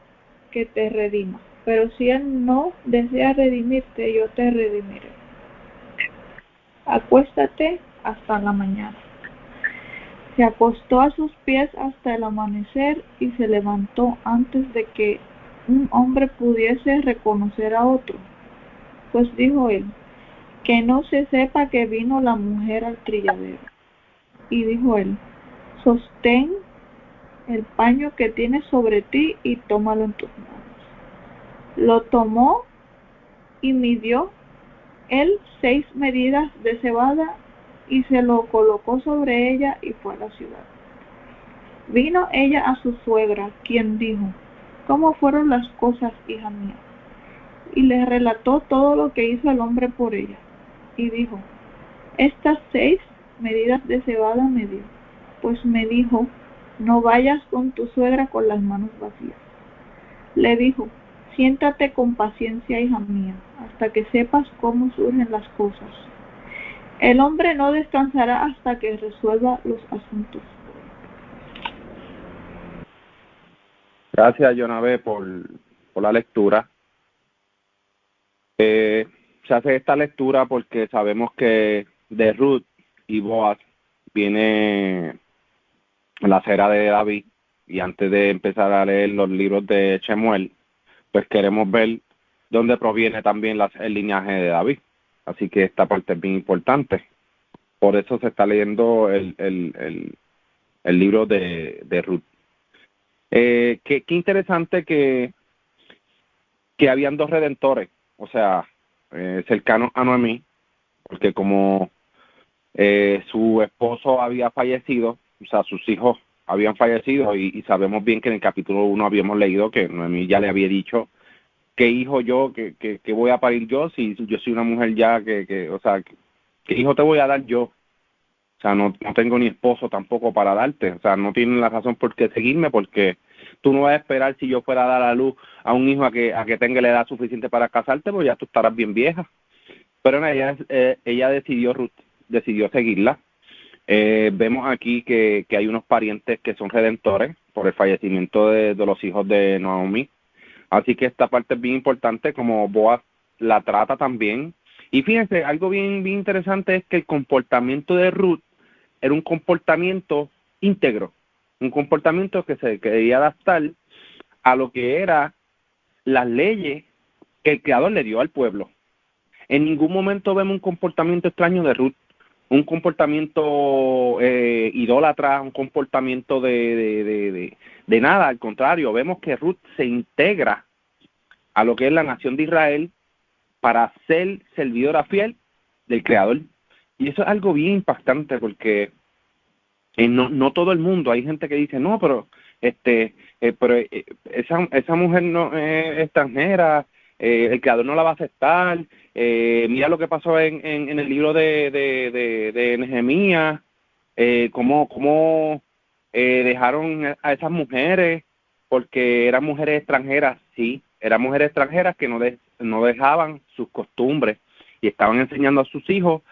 que te redima. Pero si él no desea redimirte, yo te redimiré. Acuéstate hasta la mañana. Se acostó a sus pies hasta el amanecer y se levantó antes de que un hombre pudiese reconocer a otro. Pues dijo él, que no se sepa que vino la mujer al trilladero. Y dijo él, sostén el paño que tienes sobre ti y tómalo en tus manos. Lo tomó y midió él 6 medidas de cebada y se lo colocó sobre ella y fue a la ciudad. Vino ella a su suegra, quien dijo, ¿cómo fueron las cosas, hija mía? Y le relató todo lo que hizo el hombre por ella. Y dijo, estas 6 medidas de cebada me dio, pues me dijo, no vayas con tu suegra con las manos vacías. Le dijo, siéntate con paciencia, hija mía, hasta que sepas cómo surgen las cosas. El hombre no descansará hasta que resuelva los asuntos. Gracias, Jonavé, por la lectura. Se hace esta lectura porque sabemos que de Ruth y Boaz viene la cera de David, y antes de empezar a leer los libros de Shemuel, pues queremos ver dónde proviene también el linaje de David. Así que esta parte es bien importante. Por eso se está leyendo el libro de Ruth. Qué interesante que habían 2 redentores, o sea, cercanos a Noemí, porque como su esposo había fallecido, o sea, sus hijos habían fallecido, y sabemos bien que en el capítulo 1 habíamos leído que Noemí ya le había dicho, ¿qué hijo yo, que voy a parir yo si yo soy una mujer ya o sea, ¿qué hijo te voy a dar yo? O sea, no tengo ni esposo tampoco para darte, o sea, no tienen la razón por qué seguirme, porque tú no vas a esperar si yo fuera a dar a luz a un hijo a que tenga la edad suficiente para casarte, pues ya tú estarás bien vieja. Pero ella Ruth decidió seguirla. Vemos aquí que hay unos parientes que son redentores por el fallecimiento de los hijos de Naomi. Así que esta parte es bien importante, como Boaz la trata también. Y fíjense, algo bien interesante es que el comportamiento de Ruth era un comportamiento íntegro, un comportamiento que se quería adaptar a lo que eran las leyes que el Creador le dio al pueblo. En ningún momento vemos un comportamiento extraño de Ruth, un comportamiento idólatra, un comportamiento de nada. Al contrario, vemos que Ruth se integra a lo que es la nación de Israel para ser servidora fiel del Creador. Y eso es algo bien impactante, porque no todo el mundo, hay gente que dice, no, pero esa mujer no es extranjera, el Creador no la va a aceptar. Mira lo que pasó en el libro de Nehemías, cómo dejaron a esas mujeres porque eran mujeres extranjeras. Sí, eran mujeres extranjeras que no dejaban sus costumbres y estaban enseñando a sus hijos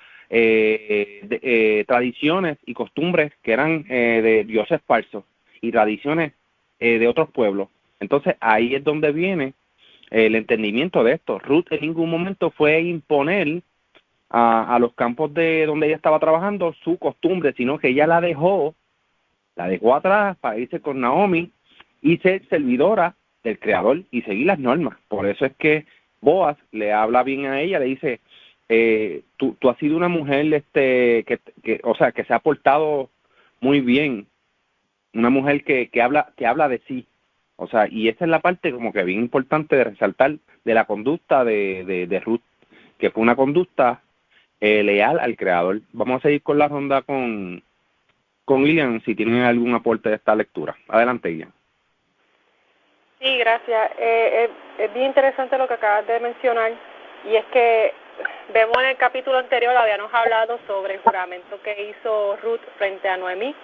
tradiciones y costumbres que eran de dioses falsos y tradiciones de otros pueblos. Entonces ahí es donde viene el entendimiento de esto. Ruth en ningún momento fue imponer a los campos de donde ella estaba trabajando su costumbre, sino que ella la dejó atrás para irse con Naomi y ser servidora del Creador y seguir las normas. Por eso es que Boaz le habla bien a ella, le dice, tú has sido una mujer que se ha portado muy bien, una mujer que habla de sí. O sea, y esa es la parte como que bien importante de resaltar de la conducta de Ruth, que fue una conducta leal al Creador. Vamos a seguir con la ronda con Lilian, si tienen algún aporte de esta lectura. Adelante, Lilian. Sí, gracias. Es bien interesante lo que acabas de mencionar, y es que vemos en el capítulo anterior, habíamos hablado sobre el juramento que hizo Ruth frente a Noemí,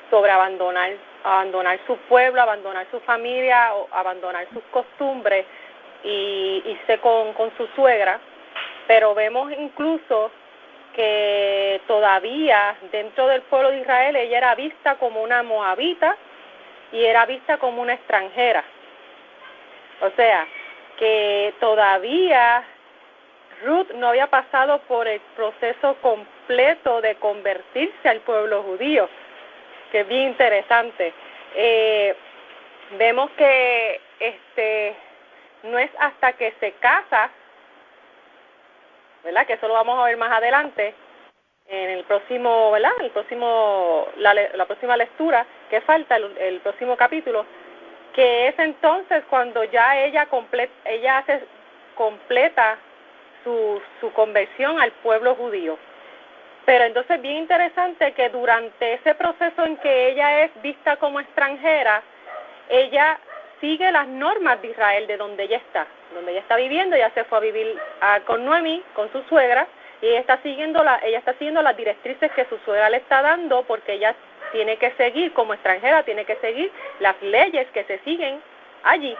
sobre abandonar su pueblo, abandonar su familia, o abandonar sus costumbres y irse con su suegra. Pero vemos incluso que todavía dentro del pueblo de Israel ella era vista como una moabita y era vista como una extranjera. O sea, que todavía Ruth no había pasado por el proceso completo de convertirse al pueblo judío, que es bien interesante. Vemos que no es hasta que se casa, ¿verdad?, que eso lo vamos a ver más adelante en el próximo, ¿verdad?, la próxima lectura que falta, el próximo capítulo, que es entonces cuando ya ella completa su conversión al pueblo judío. Pero entonces bien interesante que durante ese proceso en que ella es vista como extranjera, ella sigue las normas de Israel, de donde ella está viviendo. Ella se fue a vivir con Noemí, con su suegra, y ella está siguiendo las directrices que su suegra le está dando, porque ella tiene que seguir, como extranjera, tiene que seguir las leyes que se siguen allí.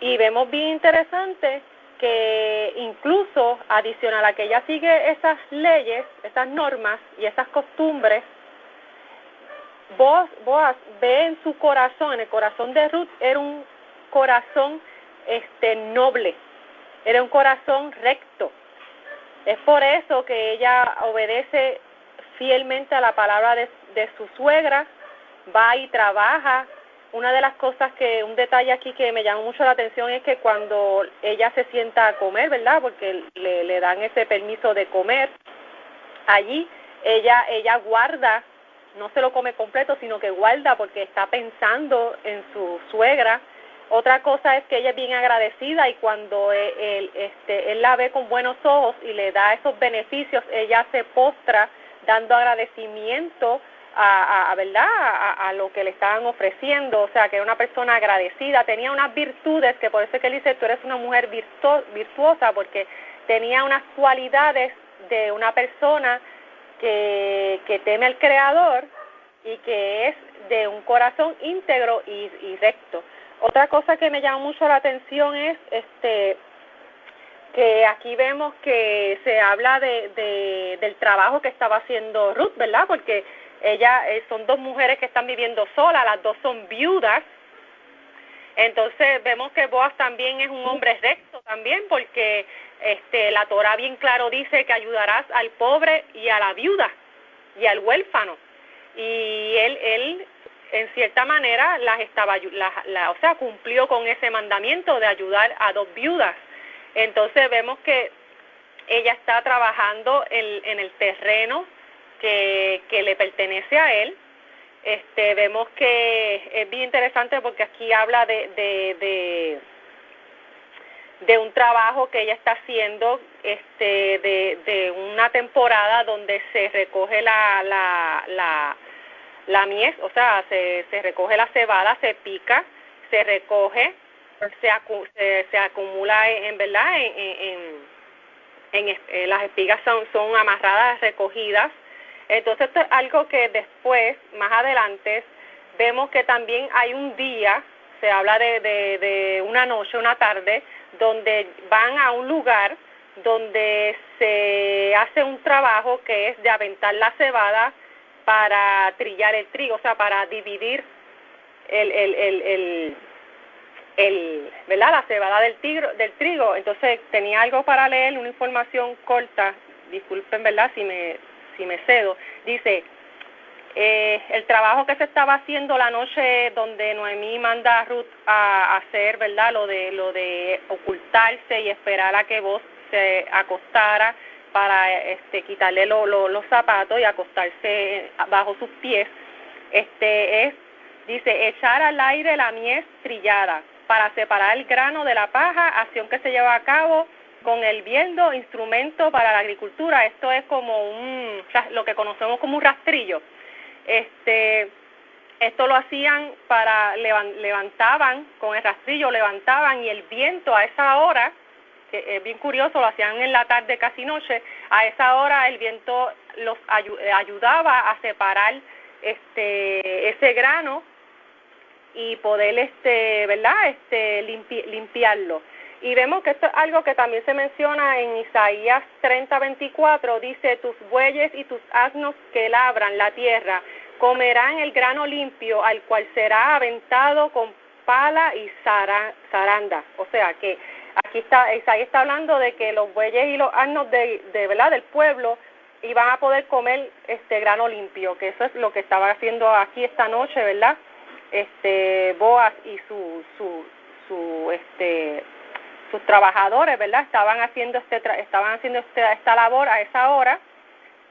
Y vemos bien interesante que incluso adicional a que ella sigue esas leyes, esas normas y esas costumbres, Boaz ve en su corazón, en el corazón de Ruth, era un corazón noble, era un corazón recto. Es por eso que ella obedece fielmente a la palabra de su suegra, va y trabaja. Una de las cosas un detalle aquí que me llama mucho la atención es que cuando ella se sienta a comer, ¿verdad?, porque le dan ese permiso de comer, allí ella guarda, no se lo come completo, sino que guarda porque está pensando en su suegra. Otra cosa es que ella es bien agradecida, y cuando él la ve con buenos ojos y le da esos beneficios, ella se postra dando agradecimiento a lo que le estaban ofreciendo. O sea, que era una persona agradecida, tenía unas virtudes, que por eso es que él dice, tú eres una mujer virtuosa, porque tenía unas cualidades de una persona que teme al Creador y que es de un corazón íntegro y recto. Otra cosa que me llama mucho la atención es que aquí vemos que se habla del trabajo que estaba haciendo Ruth, ¿verdad? Porque son dos mujeres que están viviendo solas, las dos son viudas. Entonces vemos que Boaz también es un hombre recto también, porque la Torá bien claro dice que ayudarás al pobre y a la viuda y al huérfano. Y él en cierta manera cumplió con ese mandamiento de ayudar a dos viudas. Entonces vemos que ella está trabajando en el terreno que le pertenece a él. Vemos que es bien interesante porque aquí habla de un trabajo que ella está haciendo, de una temporada donde se recoge la mies, o sea, se recoge la cebada, se pica, se recoge se acumula en verdad las espigas son amarradas, recogidas. Entonces esto es algo que después, más adelante, vemos que también hay un día, se habla de una noche, una tarde, donde van a un lugar donde se hace un trabajo que es de aventar la cebada para trillar el trigo, o sea, para dividir ¿verdad? La cebada del trigo. Entonces tenía algo para leer, una información corta, disculpen, ¿verdad? Si me cedo. Dice, el trabajo que se estaba haciendo la noche donde Noemí manda a Ruth a hacer, ¿verdad? Lo de ocultarse y esperar a que Boaz se acostara para quitarle los zapatos y acostarse bajo sus pies. Dice, echar al aire la mies trillada para separar el grano de la paja, acción que se lleva a cabo con el bieldo, instrumento para la agricultura. Esto es como lo que conocemos como un rastrillo. Esto lo hacían levantaban con el rastrillo, levantaban, y el viento a esa hora, que es bien curioso, lo hacían en la tarde, casi noche, a esa hora el viento los ayudaba a separar ese grano y poder ¿verdad? Limpiarlo. Y vemos que esto es algo que también se menciona en Isaías 30:24, dice, tus bueyes y tus asnos que labran la tierra comerán el grano limpio, al cual será aventado con pala y zaranda. O sea que aquí Isaías está hablando de que los bueyes y los asnos ¿verdad? Del pueblo iban a poder comer grano limpio, que eso es lo que estaba haciendo aquí esta noche, ¿verdad? Boaz y sus trabajadores, ¿verdad? Estaban haciendo esta labor a esa hora,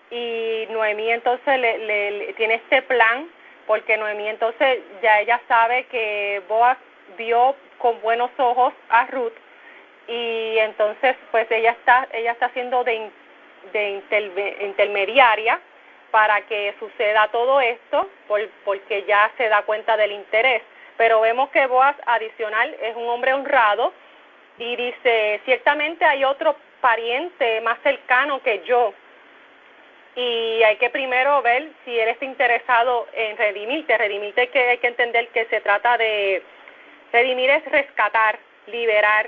y Noemí entonces le tiene este plan, porque Noemí entonces ya ella sabe que Boaz vio con buenos ojos a Ruth, y entonces pues ella está haciendo de intermediaria para que suceda todo esto, porque ya se da cuenta del interés. Pero vemos que Boaz, adicional, es un hombre honrado, y dice, ciertamente hay otro pariente más cercano que yo, y hay que primero ver si él está interesado en redimirte. Redimirte, que hay que entender que se trata de, redimir es rescatar, liberar,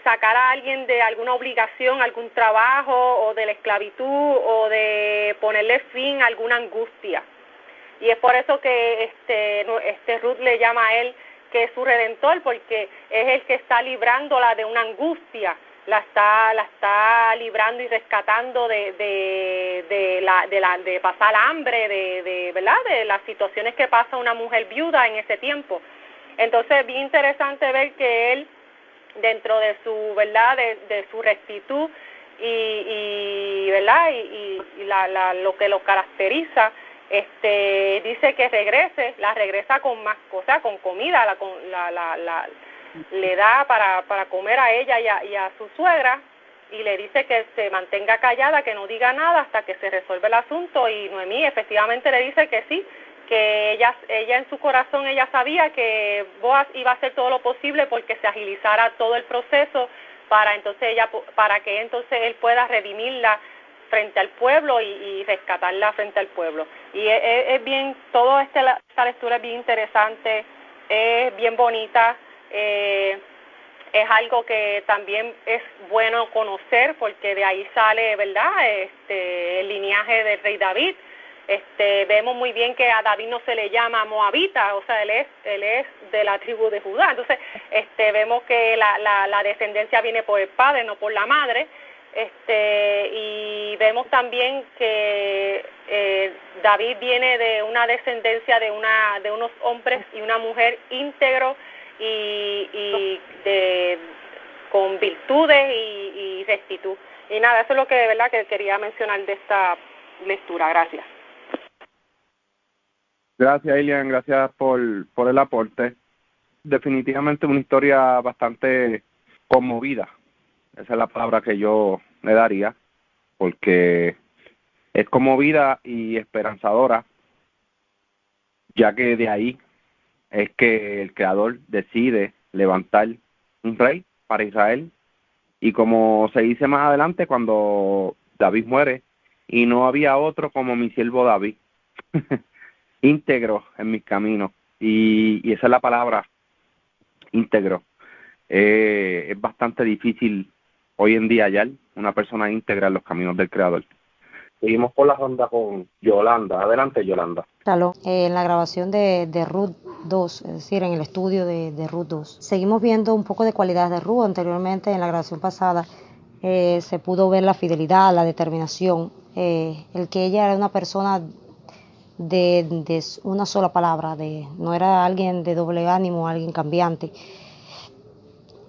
sacar a alguien de alguna obligación, algún trabajo, o de la esclavitud, o de ponerle fin a alguna angustia. Y es por eso que Ruth le llama a él que es su redentor, porque es el que está librándola de una angustia, la está librando y rescatando de pasar hambre, ¿verdad? De las situaciones que pasa una mujer viuda en ese tiempo. Entonces, bien interesante ver que él, dentro de su, ¿verdad? De su rectitud ¿verdad? Y lo que lo caracteriza, dice que regresa con más cosas, con comida, le da para comer a ella y a su suegra, y le dice que se mantenga callada, que no diga nada hasta que se resuelva el asunto. Y Noemí efectivamente le dice que sí, que ella en su corazón ella sabía que Boaz iba a hacer todo lo posible porque se agilizara todo el proceso para que entonces él pueda redimirla frente al pueblo y rescatarla frente al pueblo. Y es bien, toda esta lectura es bien interesante, es bien bonita, es algo que también es bueno conocer, porque de ahí sale, ¿verdad? El lineaje del rey David. Vemos muy bien que a David no se le llama moabita, o sea, él es de la tribu de Judá. Entonces, vemos que la descendencia viene por el padre, no por la madre. Y vemos también que David viene de una descendencia de unos hombres y una mujer íntegros y con virtudes y rectitud. Y nada, eso es lo que de verdad que quería mencionar de esta lectura. Gracias. Gracias, Ilian, gracias por el aporte. Definitivamente una historia bastante conmovida. Esa es la palabra que yo le daría, porque es conmovida y esperanzadora, ya que de ahí es que el Creador decide levantar un rey para Israel. Y como se dice más adelante, cuando David muere, y no había otro como mi siervo David, íntegro en mis caminos. Y esa es la palabra, íntegro. Es bastante difícil hoy en día hallar una persona íntegra en los caminos del Creador. Seguimos por la ronda con Yolanda. Adelante, Yolanda. En la grabación de Ruth 2, es decir, en el estudio de Ruth 2, seguimos viendo un poco de cualidades de Ruth. Anteriormente, en la grabación pasada, se pudo ver la fidelidad, la determinación, el que ella era una persona de una sola palabra, no era alguien de doble ánimo, alguien cambiante.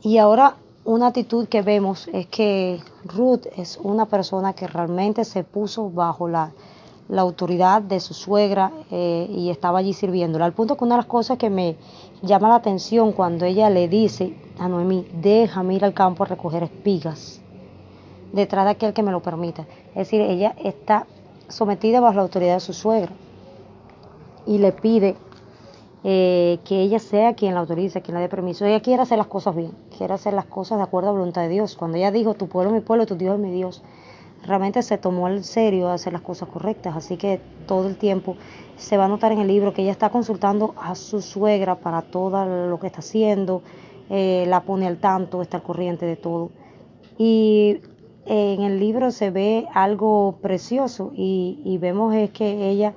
Y ahora una actitud que vemos es que Ruth es una persona que realmente se puso bajo la autoridad de su suegra y estaba allí sirviéndola. Al punto que una de las cosas que me llama la atención cuando ella le dice a Noemí, déjame ir al campo a recoger espigas, detrás de aquel que me lo permita. Es decir, ella está sometida bajo la autoridad de su suegra y le pide que ella sea quien la autorice, quien le dé permiso. Ella quiere hacer las cosas bien, quiere hacer las cosas de acuerdo a la voluntad de Dios. Cuando ella dijo, tu pueblo es mi pueblo, tu Dios es mi Dios, realmente se tomó en serio hacer las cosas correctas. Así que todo el tiempo se va a notar en el libro que ella está consultando a su suegra para todo lo que está haciendo, la pone al tanto, está al corriente de todo. Y en el libro se ve algo precioso y vemos es que ella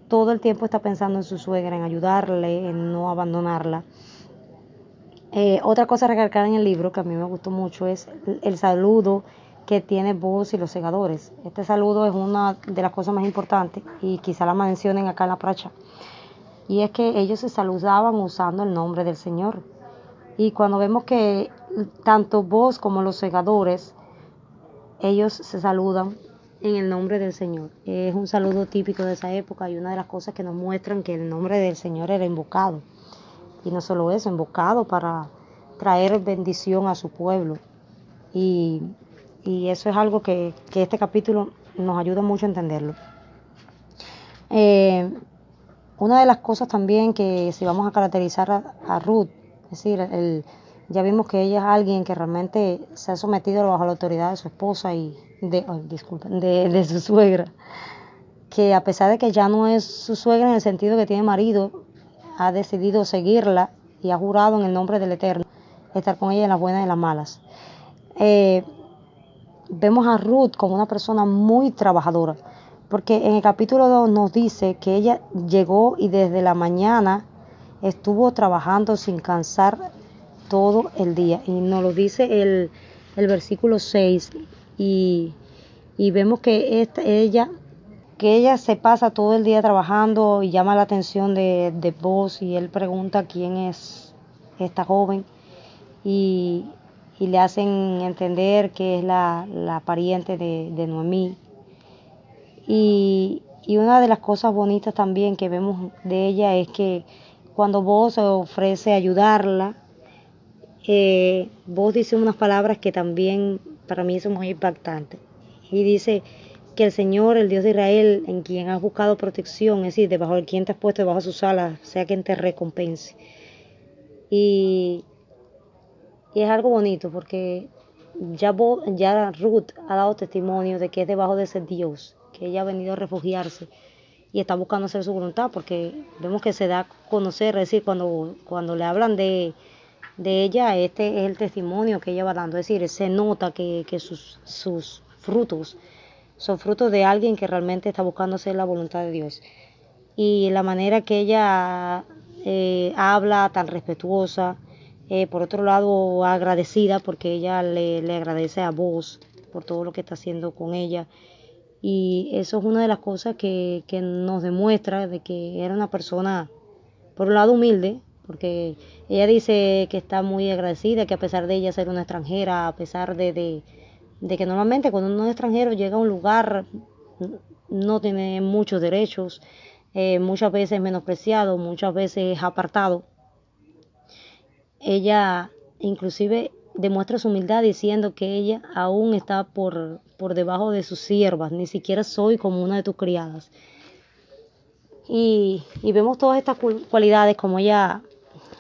todo el tiempo está pensando en su suegra, en ayudarle, en no abandonarla. Otra cosa a recalcar en el libro que a mí me gustó mucho es el saludo que tiene Boaz y los segadores. Este saludo es una de las cosas más importantes y quizá la mencionen acá en la pracha. Y es que ellos se saludaban usando el nombre del Señor. Y cuando vemos que tanto Boaz como los segadores, ellos se saludan en el nombre del Señor. Es un saludo típico de esa época y una de las cosas que nos muestran que el nombre del Señor era invocado. Y no solo eso, invocado para traer bendición a su pueblo. Y eso es algo que este capítulo nos ayuda mucho a entenderlo. Una de las cosas también que si vamos a caracterizar a Ruth, es decir, ya vimos que ella es alguien que realmente se ha sometido bajo la autoridad de su esposa y de su suegra, que a pesar de que ya no es su suegra en el sentido que tiene marido, ha decidido seguirla y ha jurado en el nombre del Eterno estar con ella en las buenas y en las malas. Vemos a Ruth como una persona muy trabajadora, porque en el capítulo 2 nos dice que ella llegó y desde la mañana estuvo trabajando sin cansar todo el día, y nos lo dice el versículo 6, y vemos que ella se pasa todo el día trabajando y llama la atención de Boaz, y él pregunta quién es esta joven, y le hacen entender que es la pariente de Noemí. Y una de las cosas bonitas también que vemos de ella es que cuando Boaz se ofrece a ayudarla, Boaz dice unas palabras que también para mí son muy impactantes. Y dice que el Señor, el Dios de Israel, en quien has buscado protección, es decir, debajo de quien te has puesto debajo de sus alas, sea quien te recompense. Y es algo bonito porque ya Ruth ha dado testimonio de que es debajo de ese Dios, que ella ha venido a refugiarse y está buscando hacer su voluntad, porque vemos que se da a conocer, es decir, cuando le hablan de ella, este es el testimonio que ella va dando, es decir, se nota que sus frutos son frutos de alguien que realmente está buscando hacer la voluntad de Dios. Y la manera que ella habla, tan respetuosa, por otro lado agradecida, porque ella le agradece a Boaz por todo lo que está haciendo con ella, y eso es una de las cosas que nos demuestra de que era una persona, por un lado, humilde, porque ella dice que está muy agradecida, que a pesar de ella ser una extranjera, a pesar de que normalmente cuando uno es extranjero llega a un lugar, no tiene muchos derechos, muchas veces menospreciado, muchas veces apartado. Ella inclusive demuestra su humildad diciendo que ella aún está por debajo de sus siervas, ni siquiera soy como una de tus criadas. Y vemos todas estas cualidades como ella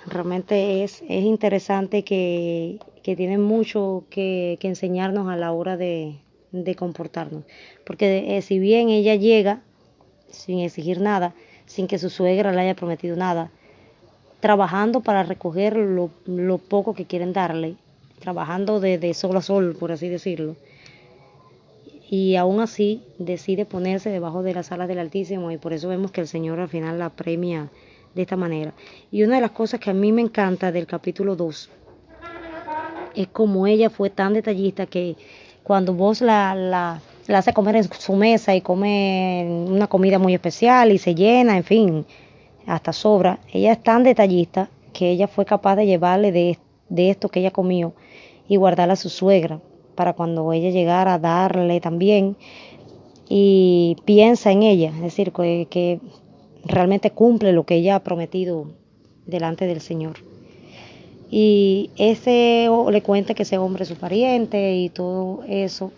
Realmente es interesante que tiene mucho que enseñarnos a la hora de comportarnos. Porque si bien ella llega sin exigir nada, sin que su suegra le haya prometido nada, trabajando para recoger lo poco que quieren darle, trabajando de sol a sol, por así decirlo, y aún así decide ponerse debajo de las alas del Altísimo, y por eso vemos que el Señor al final la premia de esta manera. Y una de las cosas que a mí me encanta del capítulo 2 es como ella fue tan detallista que cuando vos la hace comer en su mesa y come una comida muy especial y se llena, en fin, hasta sobra, ella es tan detallista que ella fue capaz de llevarle de esto que ella comió y guardarla a su suegra para cuando ella llegara a darle también, y piensa en ella, es decir, que realmente cumple lo que ella ha prometido delante del Señor. Y ese le cuenta que ese hombre es su pariente y todo eso,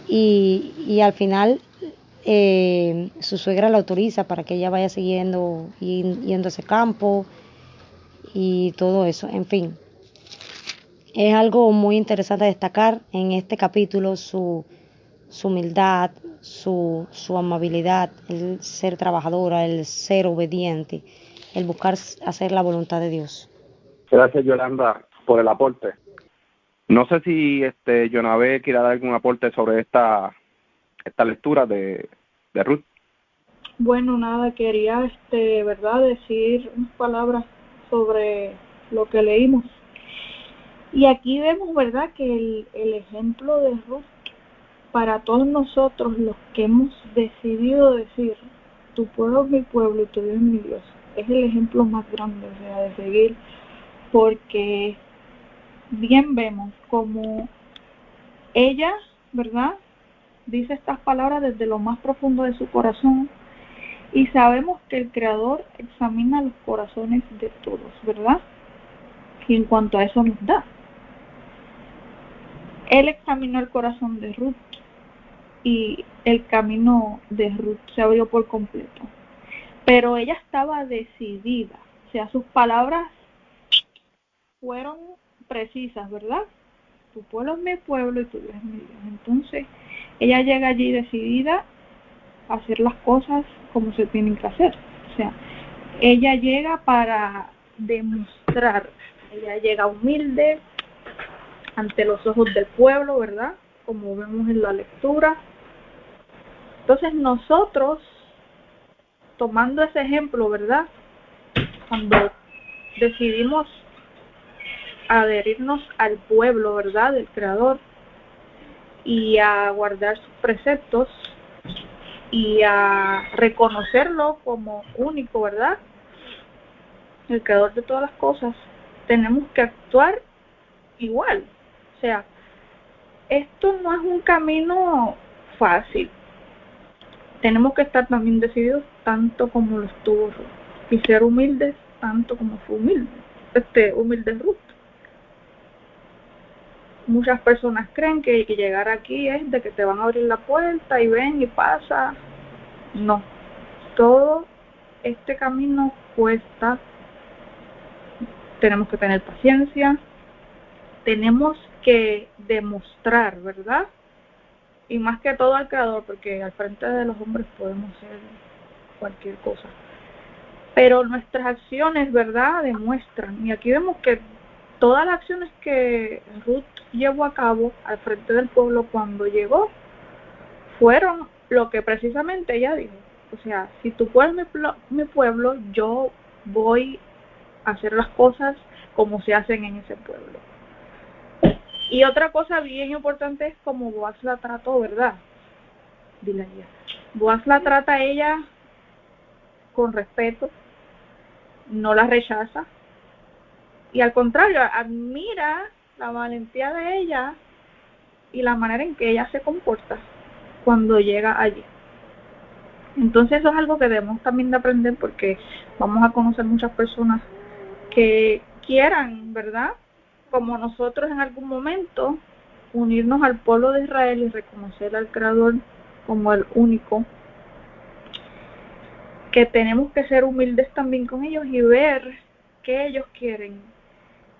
y al final su suegra la autoriza para que ella vaya siguiendo yendo a ese campo y todo eso. En fin, es algo muy interesante destacar en este capítulo su humildad, su amabilidad, el ser trabajadora, el ser obediente, el buscar hacer la voluntad de Dios. Gracias, Yolanda, por el aporte. No sé si Jonabé quiera dar algún aporte sobre esta lectura de Ruth. Bueno, nada, quería, ¿verdad?, decir unas palabras sobre lo que leímos. Y aquí vemos, ¿verdad?, que el ejemplo de Ruth, para todos nosotros los que hemos decidido decir, tu pueblo es mi pueblo y tu Dios es mi Dios, es el ejemplo más grande, o sea, de seguir, porque bien vemos como ella, ¿verdad?, dice estas palabras desde lo más profundo de su corazón, y sabemos que el Creador examina los corazones de todos, ¿verdad? Y en cuanto a eso nos da. Él examinó el corazón de Ruth y el camino de Ruth se abrió por completo. Pero ella estaba decidida, o sea, sus palabras fueron precisas, ¿verdad? Tu pueblo es mi pueblo y tu Dios es mi Dios. Entonces, ella llega allí decidida a hacer las cosas como se tienen que hacer. O sea, ella llega para demostrar, ella llega humilde ante los ojos del pueblo, ¿verdad? Como vemos en la lectura. Entonces nosotros, tomando ese ejemplo, ¿verdad?, cuando decidimos adherirnos al pueblo, ¿verdad?, del Creador, y a guardar sus preceptos y a reconocerlo como único, ¿verdad?, el Creador de todas las cosas, tenemos que actuar igual. O sea, esto no es un camino fácil. Tenemos que estar también decididos tanto como lo estuvo Ruth, y ser humildes tanto como fue humilde Ruth. Muchas personas creen que llegar aquí es de que te van a abrir la puerta y ven y pasa. No, todo este camino cuesta. Tenemos que tener paciencia, tenemos que demostrar, ¿verdad?, y más que todo al Creador, porque al frente de los hombres podemos ser cualquier cosa, pero nuestras acciones, ¿verdad?, demuestran. Y aquí vemos que todas las acciones que Ruth llevó a cabo al frente del pueblo cuando llegó fueron lo que precisamente ella dijo. O sea, si tu pueblo es mi pueblo, yo voy a hacer las cosas como se hacen en ese pueblo. Y otra cosa bien importante es como Boaz la trató, ¿verdad? Dile a ella. Boaz la trata a ella con respeto, no la rechaza, y al contrario, admira la valentía de ella y la manera en que ella se comporta cuando llega allí. Entonces eso es algo que debemos también de aprender, porque vamos a conocer muchas personas que quieran, ¿verdad?, como nosotros en algún momento, unirnos al pueblo de Israel y reconocer al Creador como el único, que tenemos que ser humildes también con ellos y ver qué ellos quieren,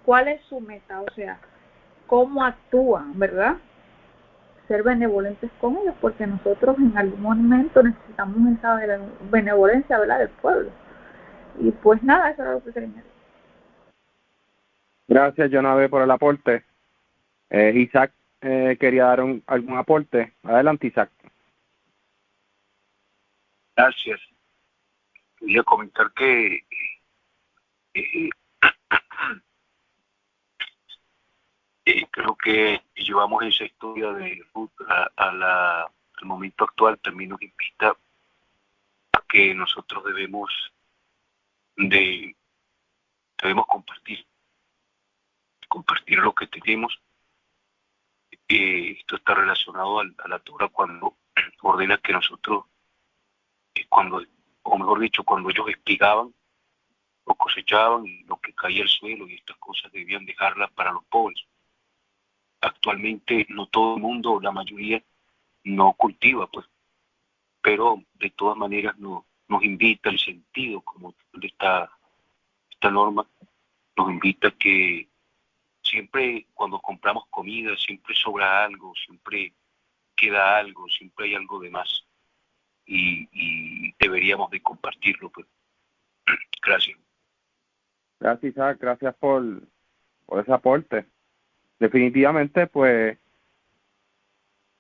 cuál es su meta, o sea, cómo actúan, ¿verdad? Ser benevolentes con ellos, porque nosotros en algún momento necesitamos esa benevolencia, ¿verdad?, del pueblo. Y pues nada, eso era lo que quería decir. Gracias, Jonabe, por el aporte. Isaac quería dar algún aporte. Adelante, Isaac. Gracias. Quería comentar que creo que llevamos esa historia de Ruth al momento actual, también nos invita a que nosotros debemos compartir lo que tenemos. Esto está relacionado a la Torah cuando ordena que nosotros, o mejor dicho, cuando ellos espigaban, lo cosechaban y lo que caía al suelo y estas cosas debían dejarlas para los pobres. Actualmente no todo el mundo, la mayoría, no cultiva, pues, pero de todas maneras nos invita el sentido como de esta norma, nos invita que siempre cuando compramos comida, siempre sobra algo, siempre queda algo, siempre hay algo de más y deberíamos de compartirlo, pues. Gracias. Gracias, Isaac. Gracias por ese aporte. Definitivamente, pues,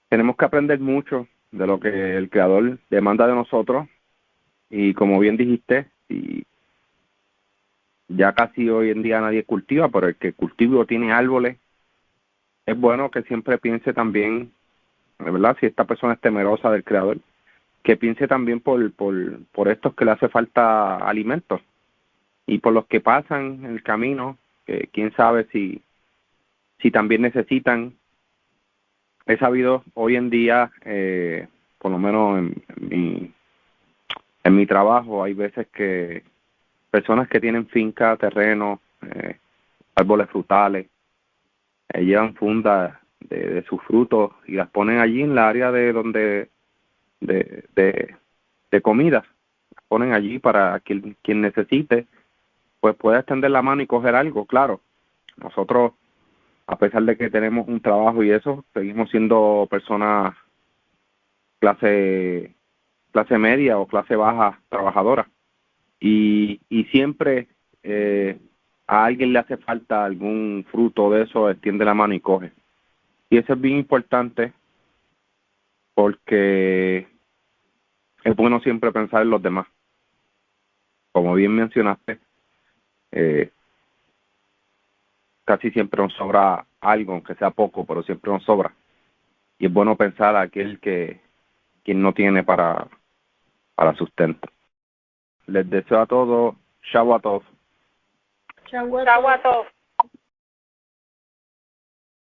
tenemos que aprender mucho de lo que el Creador demanda de nosotros. Y como bien dijiste, y ya casi hoy en día nadie cultiva, pero el que cultiva o tiene árboles, es bueno que siempre piense también, ¿verdad? Si esta persona es temerosa del Creador, que piense también por estos que le hace falta alimentos y por los que pasan en el camino, que quién sabe si también necesitan. He sabido hoy en día, por lo menos en mi trabajo, hay veces que personas que tienen finca, terreno, árboles frutales, llevan fundas de sus frutos y las ponen allí en la área de donde de comida, las ponen allí para quien necesite, pues pueda extender la mano y coger algo. Claro, nosotros, a pesar de que tenemos un trabajo y eso, seguimos siendo personas clase media o clase baja trabajadora, y siempre a alguien le hace falta algún fruto de eso, extiende la mano y coge. Y eso es bien importante porque es bueno siempre pensar en los demás. Como bien mencionaste, casi siempre nos sobra algo, aunque sea poco, pero siempre nos sobra. Y es bueno pensar a aquel quien no tiene para sustento. Les deseo a todos Shabbat Tov. Chau a todos.